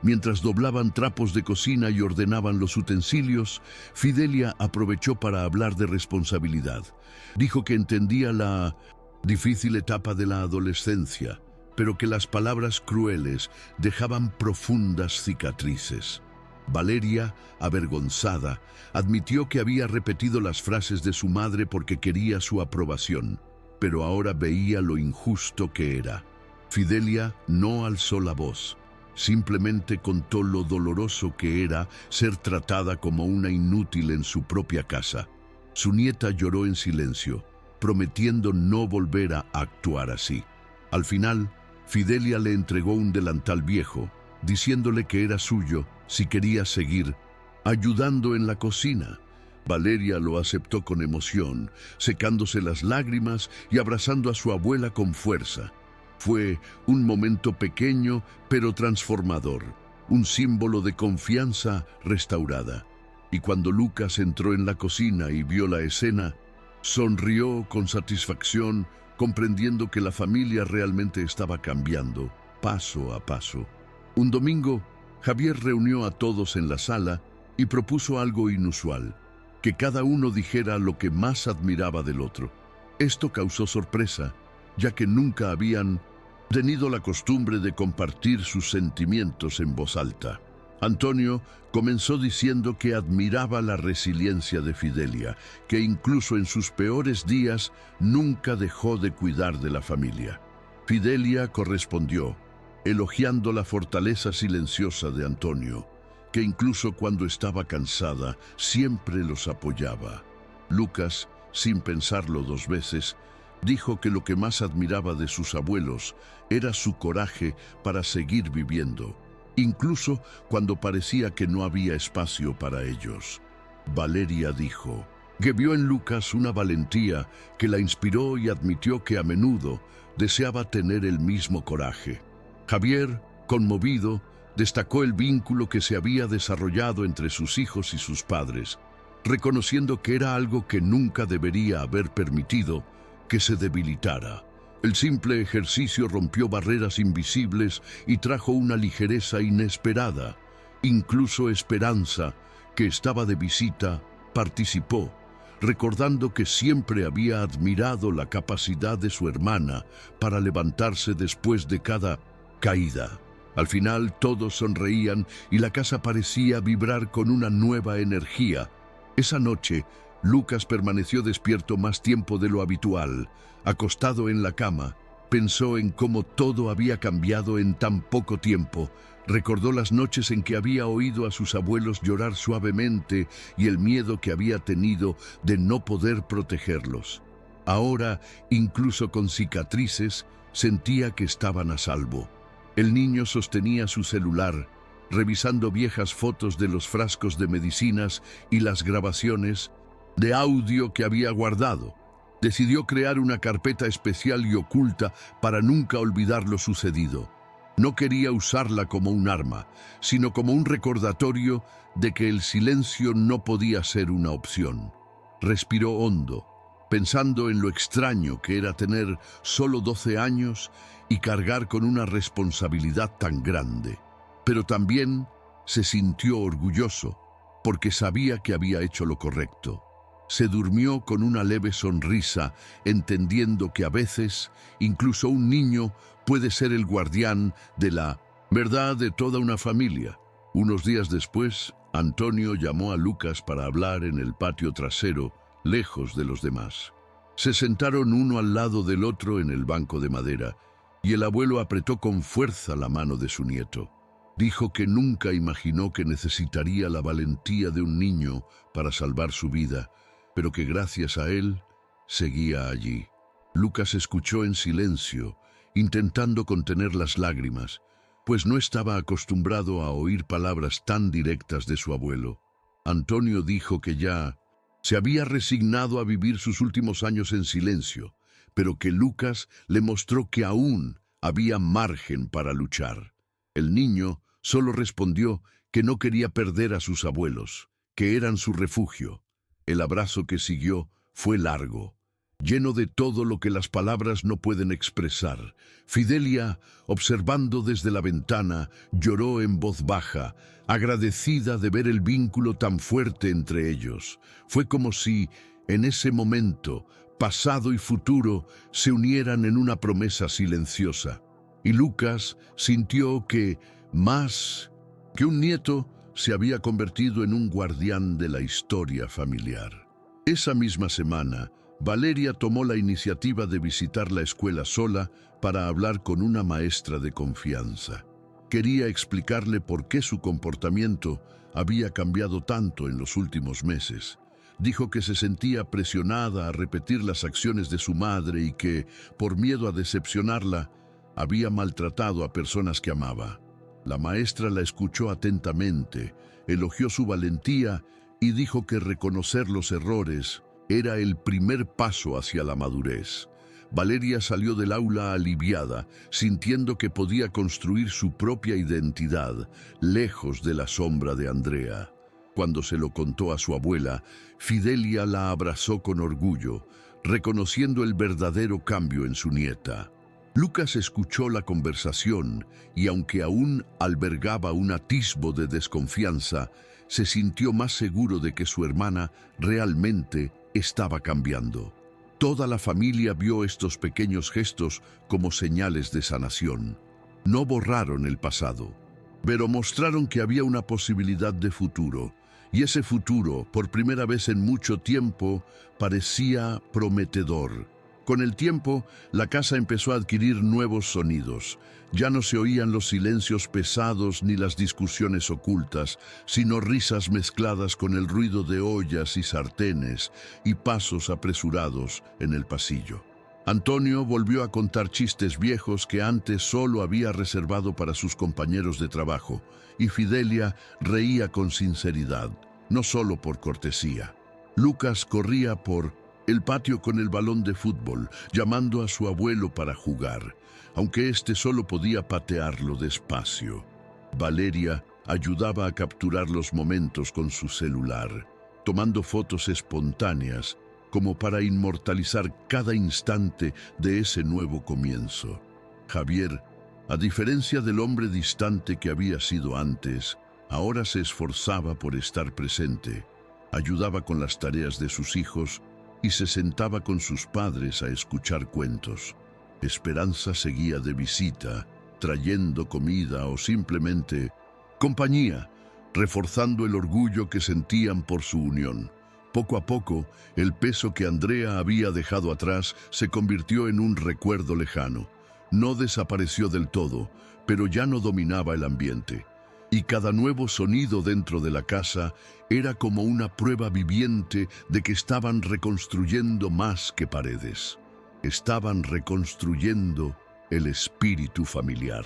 Mientras doblaban trapos de cocina y ordenaban los utensilios, Fidelia aprovechó para hablar de responsabilidad. Dijo que entendía la difícil etapa de la adolescencia, pero que las palabras crueles dejaban profundas cicatrices. Valeria, avergonzada, admitió que había repetido las frases de su madre porque quería su aprobación, pero ahora veía lo injusto que era. Fidelia no alzó la voz. simplemente contó lo doloroso que era ser tratada como una inútil en su propia casa. Su nieta lloró en silencio, prometiendo no volver a actuar así. Al final, Fidelia le entregó un delantal viejo, diciéndole que era suyo si quería seguir ayudando en la cocina. Valeria lo aceptó con emoción, secándose las lágrimas y abrazando a su abuela con fuerza. Fue un momento pequeño pero transformador, un símbolo de confianza restaurada. Y cuando Lucas entró en la cocina y vio la escena, sonrió con satisfacción, comprendiendo que la familia realmente estaba cambiando, paso a paso. Un domingo, Javier reunió a todos en la sala y propuso algo inusual: que cada uno dijera lo que más admiraba del otro. Esto causó sorpresa, ya que nunca habían tenido la costumbre de compartir sus sentimientos en voz alta. Antonio comenzó diciendo que admiraba la resiliencia de Fidelia, que incluso en sus peores días nunca dejó de cuidar de la familia. Fidelia correspondió, elogiando la fortaleza silenciosa de Antonio, que incluso cuando estaba cansada, siempre los apoyaba. Lucas, sin pensarlo dos veces, dijo que lo que más admiraba de sus abuelos era su coraje para seguir viviendo, incluso cuando parecía que no había espacio para ellos. Valeria dijo que vio en Lucas una valentía que la inspiró y admitió que a menudo deseaba tener el mismo coraje. Javier, conmovido, destacó el vínculo que se había desarrollado entre sus hijos y sus padres, reconociendo que era algo que nunca debería haber permitido que se debilitara. El simple ejercicio rompió barreras invisibles y trajo una ligereza inesperada. Incluso Esperanza, que estaba de visita, participó, recordando que siempre había admirado la capacidad de su hermana para levantarse después de cada caída. Al final todos sonreían y la casa parecía vibrar con una nueva energía. Esa noche, Lucas permaneció despierto más tiempo de lo habitual. Acostado en la cama, pensó en cómo todo había cambiado en tan poco tiempo. Recordó las noches en que había oído a sus abuelos llorar suavemente y el miedo que había tenido de no poder protegerlos. Ahora, incluso con cicatrices, sentía que estaban a salvo. El niño sostenía su celular, revisando viejas fotos de los frascos de medicinas y las grabaciones de audio que había guardado. Decidió crear una carpeta especial y oculta para nunca olvidar lo sucedido. No quería usarla como un arma, sino como un recordatorio de que el silencio no podía ser una opción. Respiró hondo, pensando en lo extraño que era tener solo 12 años y cargar con una responsabilidad tan grande. Pero también se sintió orgulloso, porque sabía que había hecho lo correcto. Se durmió con una leve sonrisa, entendiendo que a veces, incluso un niño puede ser el guardián de la verdad de toda una familia. Unos días después, Antonio llamó a Lucas para hablar en el patio trasero, lejos de los demás. Se sentaron uno al lado del otro en el banco de madera, y el abuelo apretó con fuerza la mano de su nieto. Dijo que nunca imaginó que necesitaría la valentía de un niño para salvar su vida, pero que gracias a él seguía allí. Lucas escuchó en silencio, intentando contener las lágrimas, pues no estaba acostumbrado a oír palabras tan directas de su abuelo. Antonio dijo que ya se había resignado a vivir sus últimos años en silencio, pero que Lucas le mostró que aún había margen para luchar. El niño solo respondió que no quería perder a sus abuelos, que eran su refugio. El abrazo que siguió fue largo, lleno de todo lo que las palabras no pueden expresar. Fidelia, observando desde la ventana, lloró en voz baja, agradecida de ver el vínculo tan fuerte entre ellos. Fue como si, en ese momento, pasado y futuro se unieran en una promesa silenciosa. Y Lucas sintió que, más que un nieto, se había convertido en un guardián de la historia familiar. Esa misma semana, Valeria tomó la iniciativa de visitar la escuela sola para hablar con una maestra de confianza. quería explicarle por qué su comportamiento había cambiado tanto en los últimos meses. Dijo que se sentía presionada a repetir las acciones de su madre y que, por miedo a decepcionarla, había maltratado a personas que amaba. La maestra la escuchó atentamente, elogió su valentía y dijo que reconocer los errores era el primer paso hacia la madurez. Valeria salió del aula aliviada, sintiendo que podía construir su propia identidad, lejos de la sombra de Andrea. Cuando se lo contó a su abuela, Fidelia la abrazó con orgullo, reconociendo el verdadero cambio en su nieta. Lucas escuchó la conversación y, aunque aún albergaba un atisbo de desconfianza, se sintió más seguro de que su hermana realmente estaba cambiando. Toda la familia vio estos pequeños gestos como señales de sanación. No borraron el pasado, pero mostraron que había una posibilidad de futuro, y ese futuro, por primera vez en mucho tiempo, parecía prometedor. Con el tiempo, la casa empezó a adquirir nuevos sonidos. Ya no se oían los silencios pesados ni las discusiones ocultas, sino risas mezcladas con el ruido de ollas y sartenes y pasos apresurados en el pasillo. Antonio volvió a contar chistes viejos que antes solo había reservado para sus compañeros de trabajo, y Fidelia reía con sinceridad, no solo por cortesía. Lucas corría por el patio con el balón de fútbol, llamando a su abuelo para jugar, aunque éste solo podía patearlo despacio. Valeria ayudaba a capturar los momentos con su celular, tomando fotos espontáneas como para inmortalizar cada instante de ese nuevo comienzo. Javier, a diferencia del hombre distante que había sido antes, ahora se esforzaba por estar presente, ayudaba con las tareas de sus hijos y se sentaba con sus padres a escuchar cuentos. Esperanza seguía de visita, trayendo comida o simplemente compañía, reforzando el orgullo que sentían por su unión. Poco a poco, el peso que Andrea había dejado atrás se convirtió en un recuerdo lejano. No desapareció del todo, pero ya no dominaba el ambiente. Y cada nuevo sonido dentro de la casa era como una prueba viviente de que estaban reconstruyendo más que paredes. Estaban reconstruyendo el espíritu familiar.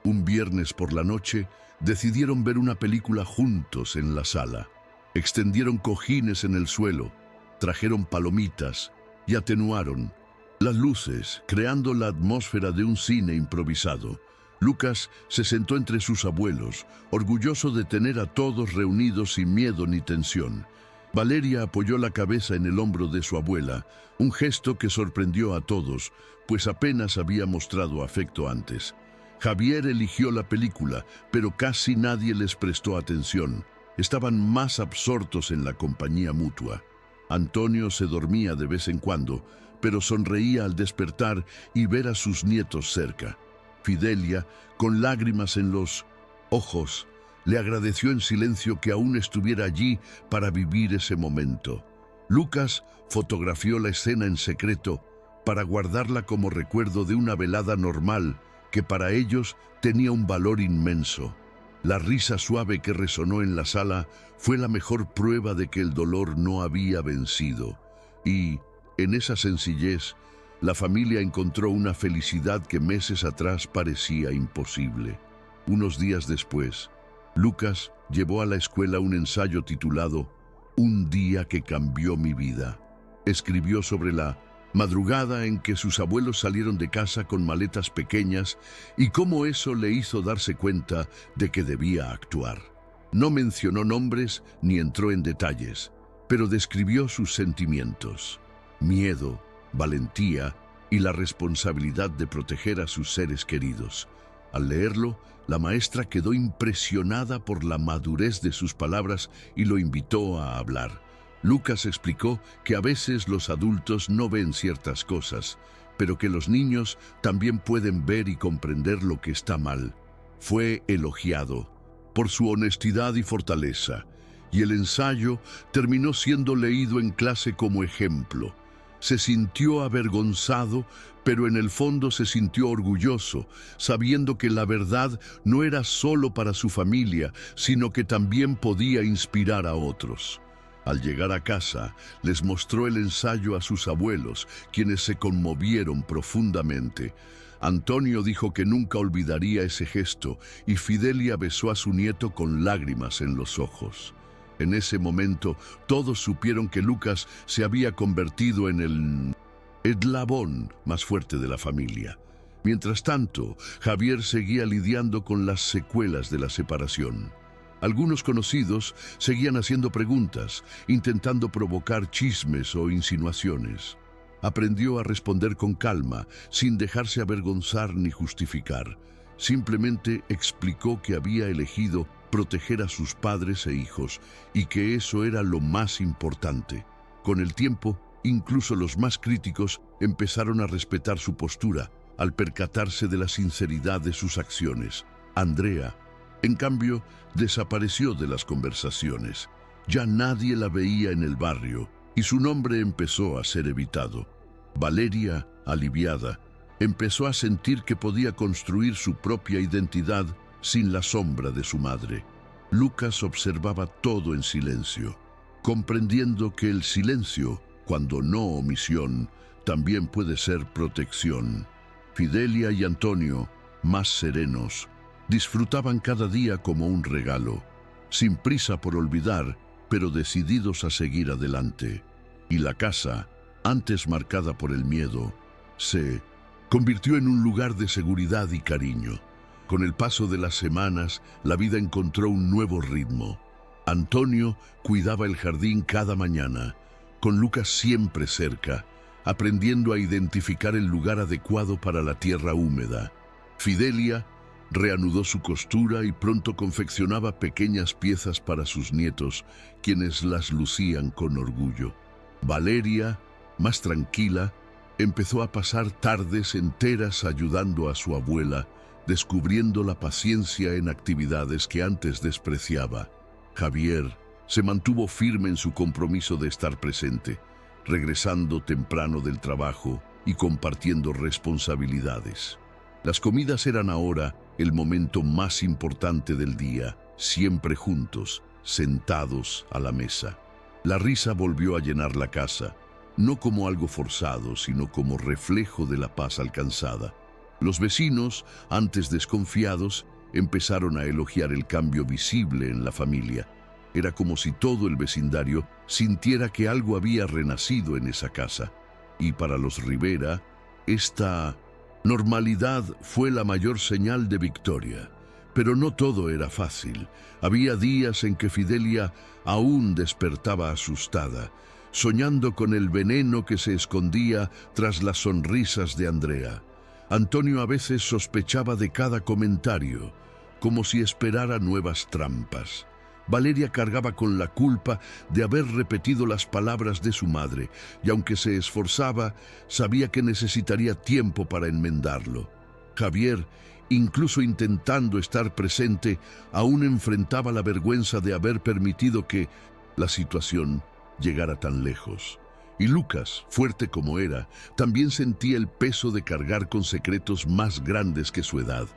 Un viernes por la noche decidieron ver una película juntos en la sala. Extendieron cojines en el suelo, trajeron palomitas y atenuaron las luces, creando la atmósfera de un cine improvisado. Lucas se sentó entre sus abuelos, orgulloso de tener a todos reunidos sin miedo ni tensión. Valeria apoyó la cabeza en el hombro de su abuela, un gesto que sorprendió a todos, pues apenas había mostrado afecto antes. Javier eligió la película, pero casi nadie les prestó atención. Estaban más absortos en la compañía mutua. Antonio se dormía de vez en cuando, pero sonreía al despertar y ver a sus nietos cerca. Fidelia, con lágrimas en los ojos, le agradeció en silencio que aún estuviera allí para vivir ese momento. Lucas fotografió la escena en secreto para guardarla como recuerdo de una velada normal que para ellos tenía un valor inmenso. La risa suave que resonó en la sala fue la mejor prueba de que el dolor no había vencido. Y, en esa sencillez, la familia encontró una felicidad que meses atrás parecía imposible. Unos días después, Lucas llevó a la escuela un ensayo titulado Un día que cambió mi vida. Escribió sobre la madrugada en que sus abuelos salieron de casa con maletas pequeñas y cómo eso le hizo darse cuenta de que debía actuar. No mencionó nombres ni entró en detalles, pero describió sus sentimientos: miedo, valentía y la responsabilidad de proteger a sus seres queridos. Al leerlo, la maestra quedó impresionada por la madurez de sus palabras y lo invitó a hablar. Lucas explicó que a veces los adultos no ven ciertas cosas, pero que los niños también pueden ver y comprender lo que está mal. Fue elogiado por su honestidad y fortaleza, y el ensayo terminó siendo leído en clase como ejemplo. Se sintió avergonzado, pero en el fondo se sintió orgulloso, sabiendo que la verdad no era solo para su familia, sino que también podía inspirar a otros. Al llegar a casa, les mostró el ensayo a sus abuelos, quienes se conmovieron profundamente. Antonio dijo que nunca olvidaría ese gesto, y Fidelia besó a su nieto con lágrimas en los ojos. En ese momento, todos supieron que Lucas se había convertido en el eslabón más fuerte de la familia. Mientras tanto, Javier seguía lidiando con las secuelas de la separación. Algunos conocidos seguían haciendo preguntas, intentando provocar chismes o insinuaciones. Aprendió a responder con calma, sin dejarse avergonzar ni justificar. Simplemente explicó que había elegido proteger a sus padres e hijos y que eso era lo más importante. Con el tiempo, incluso los más críticos empezaron a respetar su postura al percatarse de la sinceridad de sus acciones. Andrea, en cambio, desapareció de las conversaciones. Ya nadie la veía en el barrio y su nombre empezó a ser evitado. Valeria, aliviada, empezó a sentir que podía construir su propia identidad sin la sombra de su madre. Lucas observaba todo en silencio, comprendiendo que el silencio, cuando no omisión, también puede ser protección. Fidelia y Antonio, más serenos, disfrutaban cada día como un regalo, sin prisa por olvidar, pero decididos a seguir adelante. Y la casa, antes marcada por el miedo, se convirtió en un lugar de seguridad y cariño. Con el paso de las semanas, la vida encontró un nuevo ritmo. Antonio cuidaba el jardín cada mañana, con Lucas siempre cerca, aprendiendo a identificar el lugar adecuado para la tierra húmeda. Fidelia reanudó su costura y pronto confeccionaba pequeñas piezas para sus nietos, quienes las lucían con orgullo. Valeria, más tranquila, empezó a pasar tardes enteras ayudando a su abuela, descubriendo la paciencia en actividades que antes despreciaba. Javier se mantuvo firme en su compromiso de estar presente, regresando temprano del trabajo y compartiendo responsabilidades. Las comidas eran ahora el momento más importante del día, siempre juntos, sentados a la mesa. La risa volvió a llenar la casa, no como algo forzado, sino como reflejo de la paz alcanzada. Los vecinos, antes desconfiados, empezaron a elogiar el cambio visible en la familia. Era como si todo el vecindario sintiera que algo había renacido en esa casa. Y para los Rivera, esta normalidad fue la mayor señal de victoria. Pero no todo era fácil. Había días en que Fidelia aún despertaba asustada, soñando con el veneno que se escondía tras las sonrisas de Andrea. Antonio a veces sospechaba de cada comentario, como si esperara nuevas trampas. Valeria cargaba con la culpa de haber repetido las palabras de su madre, y aunque se esforzaba, sabía que necesitaría tiempo para enmendarlo. Javier, incluso intentando estar presente, aún enfrentaba la vergüenza de haber permitido que la situación llegara tan lejos. Y Lucas, fuerte como era, también sentía el peso de cargar con secretos más grandes que su edad.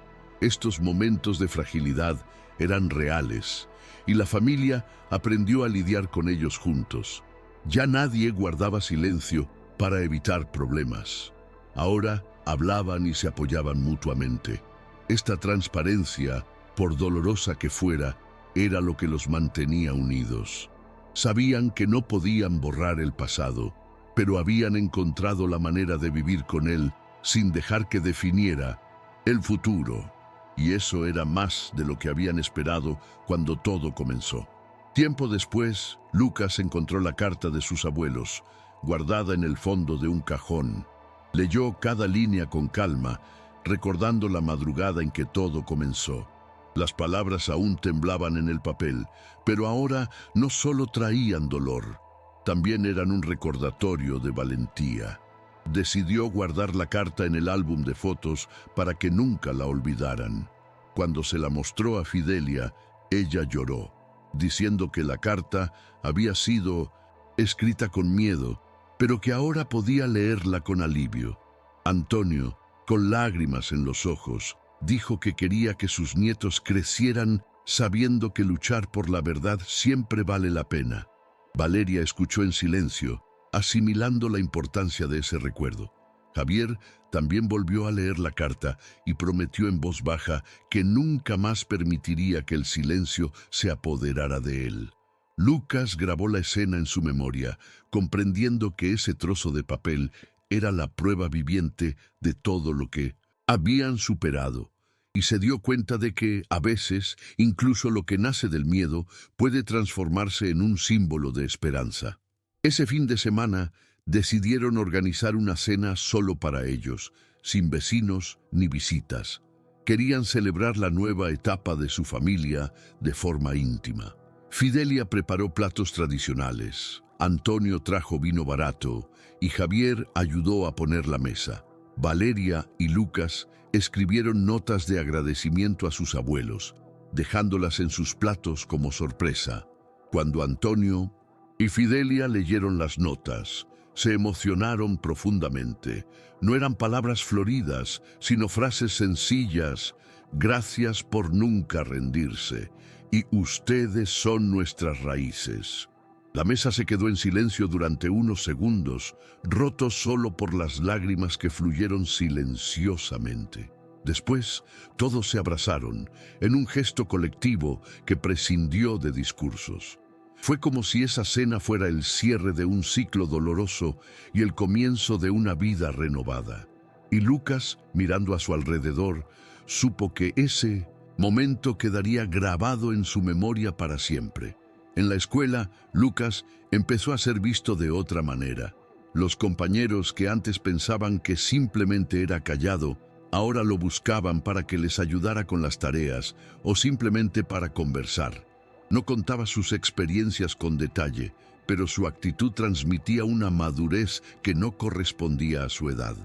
Estos momentos de fragilidad eran reales, y la familia aprendió a lidiar con ellos juntos. Ya nadie guardaba silencio para evitar problemas. Ahora hablaban y se apoyaban mutuamente. Esta transparencia, por dolorosa que fuera, era lo que los mantenía unidos. Sabían que no podían borrar el pasado, pero habían encontrado la manera de vivir con él sin dejar que definiera el futuro. Y eso era más de lo que habían esperado cuando todo comenzó. Tiempo después, Lucas encontró la carta de sus abuelos, guardada en el fondo de un cajón. Leyó cada línea con calma, recordando la madrugada en que todo comenzó. Las palabras aún temblaban en el papel, pero ahora no solo traían dolor, también eran un recordatorio de valentía. Decidió guardar la carta en el álbum de fotos para que nunca la olvidaran. Cuando se la mostró a Fidelia, ella lloró, diciendo que la carta había sido escrita con miedo, pero que ahora podía leerla con alivio. Antonio, con lágrimas en los ojos, dijo que quería que sus nietos crecieran sabiendo que luchar por la verdad siempre vale la pena. Valeria escuchó en silencio, asimilando la importancia de ese recuerdo. Javier también volvió a leer la carta y prometió en voz baja que nunca más permitiría que el silencio se apoderara de él. Lucas grabó la escena en su memoria, comprendiendo que ese trozo de papel era la prueba viviente de todo lo que habían superado, y se dio cuenta de que, a veces, incluso lo que nace del miedo puede transformarse en un símbolo de esperanza. Ese fin de semana, decidieron organizar una cena solo para ellos, sin vecinos ni visitas. Querían celebrar la nueva etapa de su familia de forma íntima. Fidelia preparó platos tradicionales, Antonio trajo vino barato y Javier ayudó a poner la mesa. Valeria y Lucas escribieron notas de agradecimiento a sus abuelos, dejándolas en sus platos como sorpresa. Cuando Antonio y Fidelia leyeron las notas, se emocionaron profundamente. No eran palabras floridas, sino frases sencillas. Gracias por nunca rendirse, y ustedes son nuestras raíces. La mesa se quedó en silencio durante unos segundos, roto solo por las lágrimas que fluyeron silenciosamente. Después, todos se abrazaron, en un gesto colectivo que prescindió de discursos. Fue como si esa cena fuera el cierre de un ciclo doloroso y el comienzo de una vida renovada. Y Lucas, mirando a su alrededor, supo que ese momento quedaría grabado en su memoria para siempre. En la escuela, Lucas empezó a ser visto de otra manera. Los compañeros que antes pensaban que simplemente era callado, ahora lo buscaban para que les ayudara con las tareas o simplemente para conversar. No contaba sus experiencias con detalle, pero su actitud transmitía una madurez que no correspondía a su edad.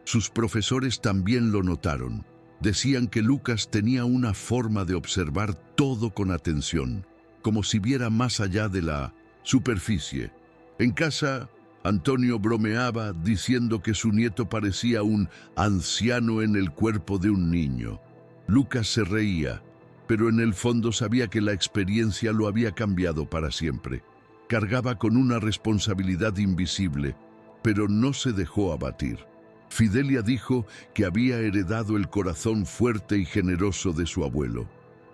Sus profesores también lo notaron. Decían que Lucas tenía una forma de observar todo con atención, como si viera más allá de la superficie. En casa, Antonio bromeaba diciendo que su nieto parecía un anciano en el cuerpo de un niño. Lucas se reía, pero en el fondo sabía que la experiencia lo había cambiado para siempre. Cargaba con una responsabilidad invisible, pero no se dejó abatir. Fidelia dijo que había heredado el corazón fuerte y generoso de su abuelo.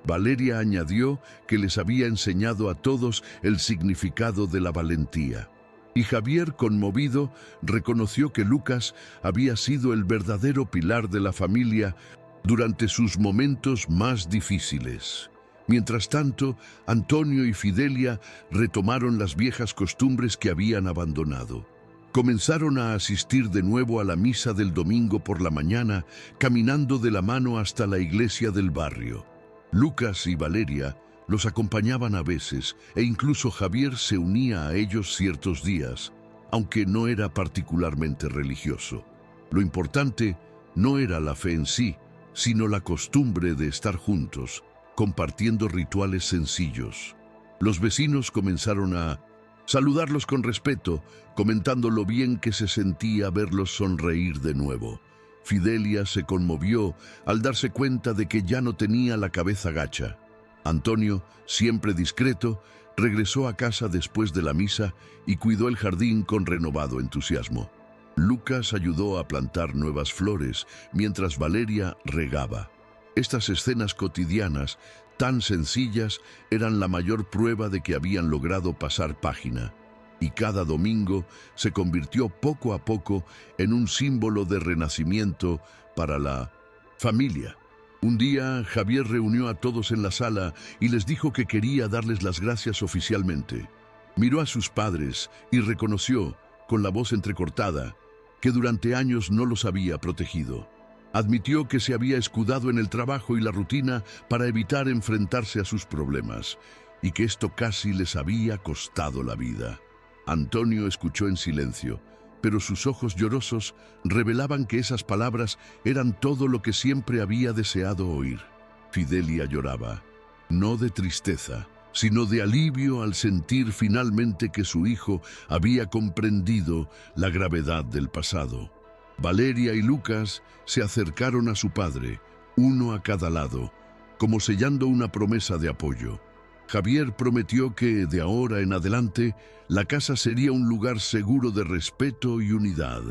Valeria añadió que les había enseñado a todos el significado de la valentía. Y Javier, conmovido, reconoció que Lucas había sido el verdadero pilar de la familia durante sus momentos más difíciles. Mientras tanto, Antonio y Fidelia retomaron las viejas costumbres que habían abandonado. Comenzaron a asistir de nuevo a la misa del domingo por la mañana, caminando de la mano hasta la iglesia del barrio. Lucas y Valeria los acompañaban a veces, e incluso Javier se unía a ellos ciertos días, aunque no era particularmente religioso. Lo importante no era la fe en sí, sino la costumbre de estar juntos, compartiendo rituales sencillos. Los vecinos comenzaron a saludarlos con respeto, comentando lo bien que se sentía verlos sonreír de nuevo. Fidelia se conmovió al darse cuenta de que ya no tenía la cabeza gacha. Antonio, siempre discreto, regresó a casa después de la misa y cuidó el jardín con renovado entusiasmo. Lucas ayudó a plantar nuevas flores, mientras Valeria regaba. Estas escenas cotidianas, tan sencillas, eran la mayor prueba de que habían logrado pasar página. Y cada domingo se convirtió poco a poco en un símbolo de renacimiento para la familia. Un día, Javier reunió a todos en la sala y les dijo que quería darles las gracias oficialmente. Miró a sus padres y reconoció, con la voz entrecortada, que durante años no los había protegido. Admitió que se había escudado en el trabajo y la rutina para evitar enfrentarse a sus problemas, y que esto casi les había costado la vida. Antonio escuchó en silencio, pero sus ojos llorosos revelaban que esas palabras eran todo lo que siempre había deseado oír. Fidelia lloraba, no de tristeza, sino de alivio al sentir finalmente que su hijo había comprendido la gravedad del pasado. Valeria y Lucas se acercaron a su padre, uno a cada lado, como sellando una promesa de apoyo. Javier prometió que, de ahora en adelante, la casa sería un lugar seguro de respeto y unidad,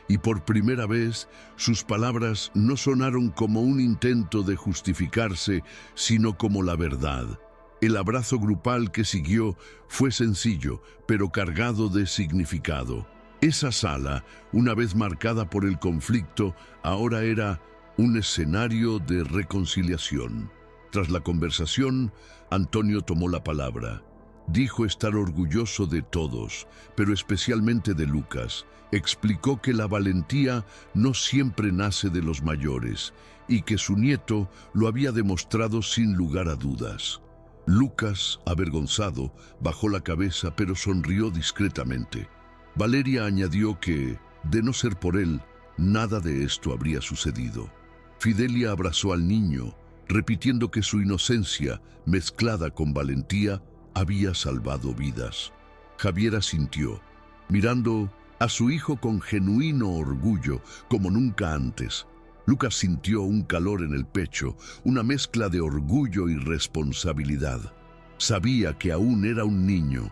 y por primera vez sus palabras no sonaron como un intento de justificarse, sino como la verdad. El abrazo grupal que siguió fue sencillo, pero cargado de significado. Esa sala, una vez marcada por el conflicto, ahora era un escenario de reconciliación. Tras la conversación, Antonio tomó la palabra. Dijo estar orgulloso de todos, pero especialmente de Lucas. Explicó que la valentía no siempre nace de los mayores y que su nieto lo había demostrado sin lugar a dudas. Lucas, avergonzado, bajó la cabeza pero sonrió discretamente. Valeria añadió que, de no ser por él, nada de esto habría sucedido. Fidelia abrazó al niño, repitiendo que su inocencia, mezclada con valentía, había salvado vidas. Javier asintió, mirando a su hijo con genuino orgullo, como nunca antes. Lucas sintió un calor en el pecho, una mezcla de orgullo y responsabilidad. Sabía que aún era un niño,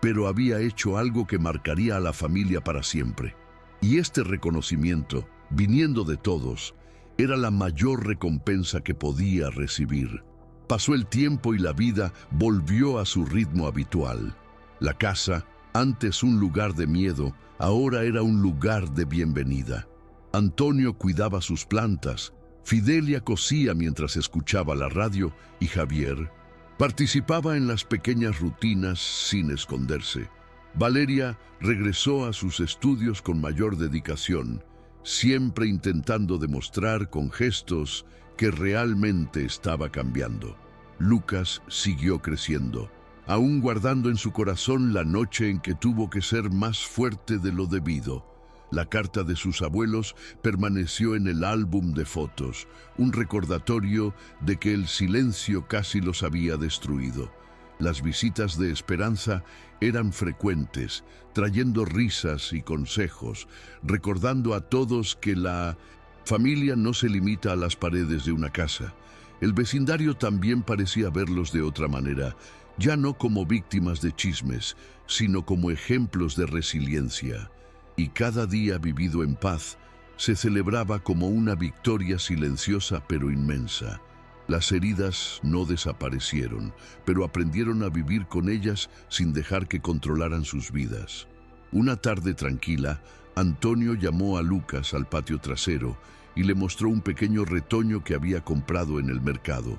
pero había hecho algo que marcaría a la familia para siempre. Y este reconocimiento, viniendo de todos, era la mayor recompensa que podía recibir. Pasó el tiempo y la vida volvió a su ritmo habitual. La casa, antes un lugar de miedo, ahora era un lugar de bienvenida. Antonio cuidaba sus plantas, Fidelia cosía mientras escuchaba la radio y Javier participaba en las pequeñas rutinas sin esconderse. Valeria regresó a sus estudios con mayor dedicación, siempre intentando demostrar con gestos que realmente estaba cambiando. Lucas siguió creciendo, aún guardando en su corazón la noche en que tuvo que ser más fuerte de lo debido. La carta de sus abuelos permaneció en el álbum de fotos, un recordatorio de que el silencio casi los había destruido. Las visitas de Esperanza eran frecuentes, trayendo risas y consejos, recordando a todos que la familia no se limita a las paredes de una casa. El vecindario también parecía verlos de otra manera, ya no como víctimas de chismes, sino como ejemplos de resiliencia. Y cada día vivido en paz se celebraba como una victoria silenciosa pero inmensa. Las heridas no desaparecieron, pero aprendieron a vivir con ellas sin dejar que controlaran sus vidas. Una tarde tranquila, Antonio llamó a Lucas al patio trasero y le mostró un pequeño retoño que había comprado en el mercado.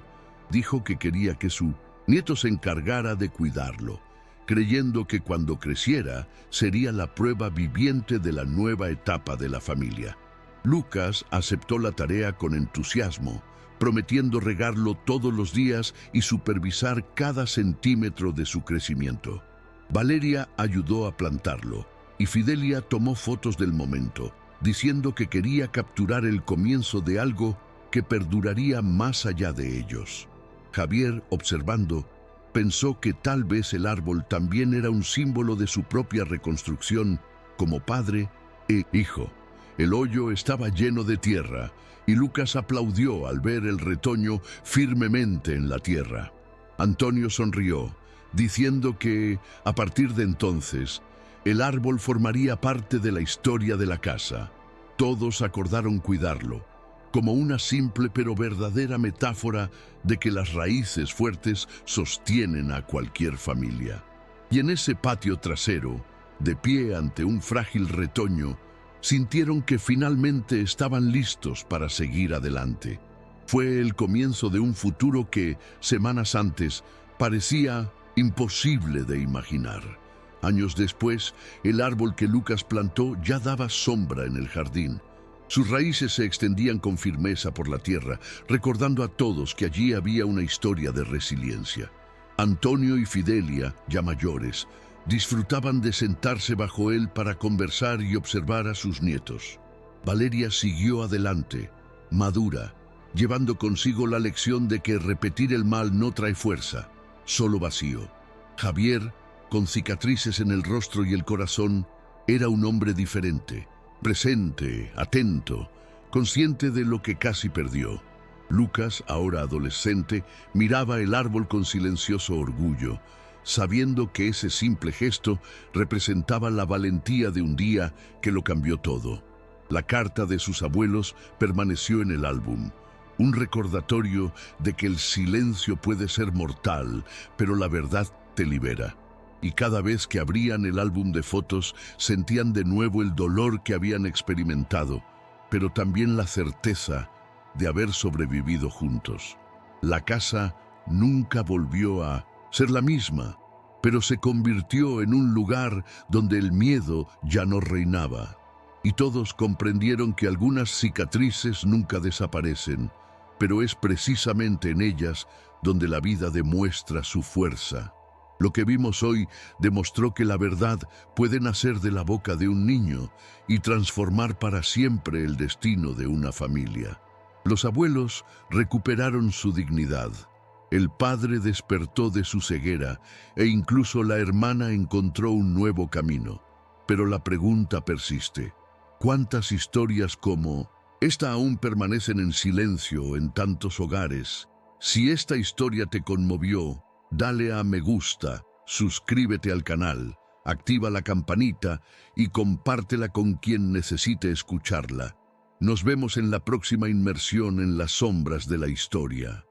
Dijo que quería que su nieto se encargara de cuidarlo, creyendo que cuando creciera sería la prueba viviente de la nueva etapa de la familia. Lucas aceptó la tarea con entusiasmo, prometiendo regarlo todos los días y supervisar cada centímetro de su crecimiento. Valeria ayudó a plantarlo y Fidelia tomó fotos del momento, diciendo que quería capturar el comienzo de algo que perduraría más allá de ellos. Javier, observando, pensó que tal vez el árbol también era un símbolo de su propia reconstrucción como padre e hijo. El hoyo estaba lleno de tierra y Lucas aplaudió al ver el retoño firmemente en la tierra. Antonio sonrió, diciendo que, a partir de entonces, el árbol formaría parte de la historia de la casa. Todos acordaron cuidarlo, como una simple pero verdadera metáfora de que las raíces fuertes sostienen a cualquier familia. Y en ese patio trasero, de pie ante un frágil retoño, sintieron que finalmente estaban listos para seguir adelante. Fue el comienzo de un futuro que, semanas antes, parecía imposible de imaginar. Años después, el árbol que Lucas plantó ya daba sombra en el jardín. Sus raíces se extendían con firmeza por la tierra, recordando a todos que allí había una historia de resiliencia. Antonio y Fidelia, ya mayores, disfrutaban de sentarse bajo él para conversar y observar a sus nietos. Valeria siguió adelante, madura, llevando consigo la lección de que repetir el mal no trae fuerza. solo vacío. Javier, con cicatrices en el rostro y el corazón, era un hombre diferente, presente, atento, consciente de lo que casi perdió. Lucas, ahora adolescente, miraba el árbol con silencioso orgullo, sabiendo que ese simple gesto representaba la valentía de un día que lo cambió todo. La carta de sus abuelos permaneció en el álbum, un recordatorio de que el silencio puede ser mortal, pero la verdad te libera. Y cada vez que abrían el álbum de fotos, sentían de nuevo el dolor que habían experimentado, pero también la certeza de haber sobrevivido juntos. La casa nunca volvió a ser la misma, pero se convirtió en un lugar donde el miedo ya no reinaba. Y todos comprendieron que algunas cicatrices nunca desaparecen, pero es precisamente en ellas donde la vida demuestra su fuerza. Lo que vimos hoy demostró que la verdad puede nacer de la boca de un niño y transformar para siempre el destino de una familia. Los abuelos recuperaron su dignidad. El padre despertó de su ceguera e incluso la hermana encontró un nuevo camino. Pero la pregunta persiste. ¿Cuántas historias como esta aún permanecen en silencio en tantos hogares? Si esta historia te conmovió, dale a me gusta, suscríbete al canal, activa la campanita y compártela con quien necesite escucharla. Nos vemos en la próxima inmersión en las sombras de la historia.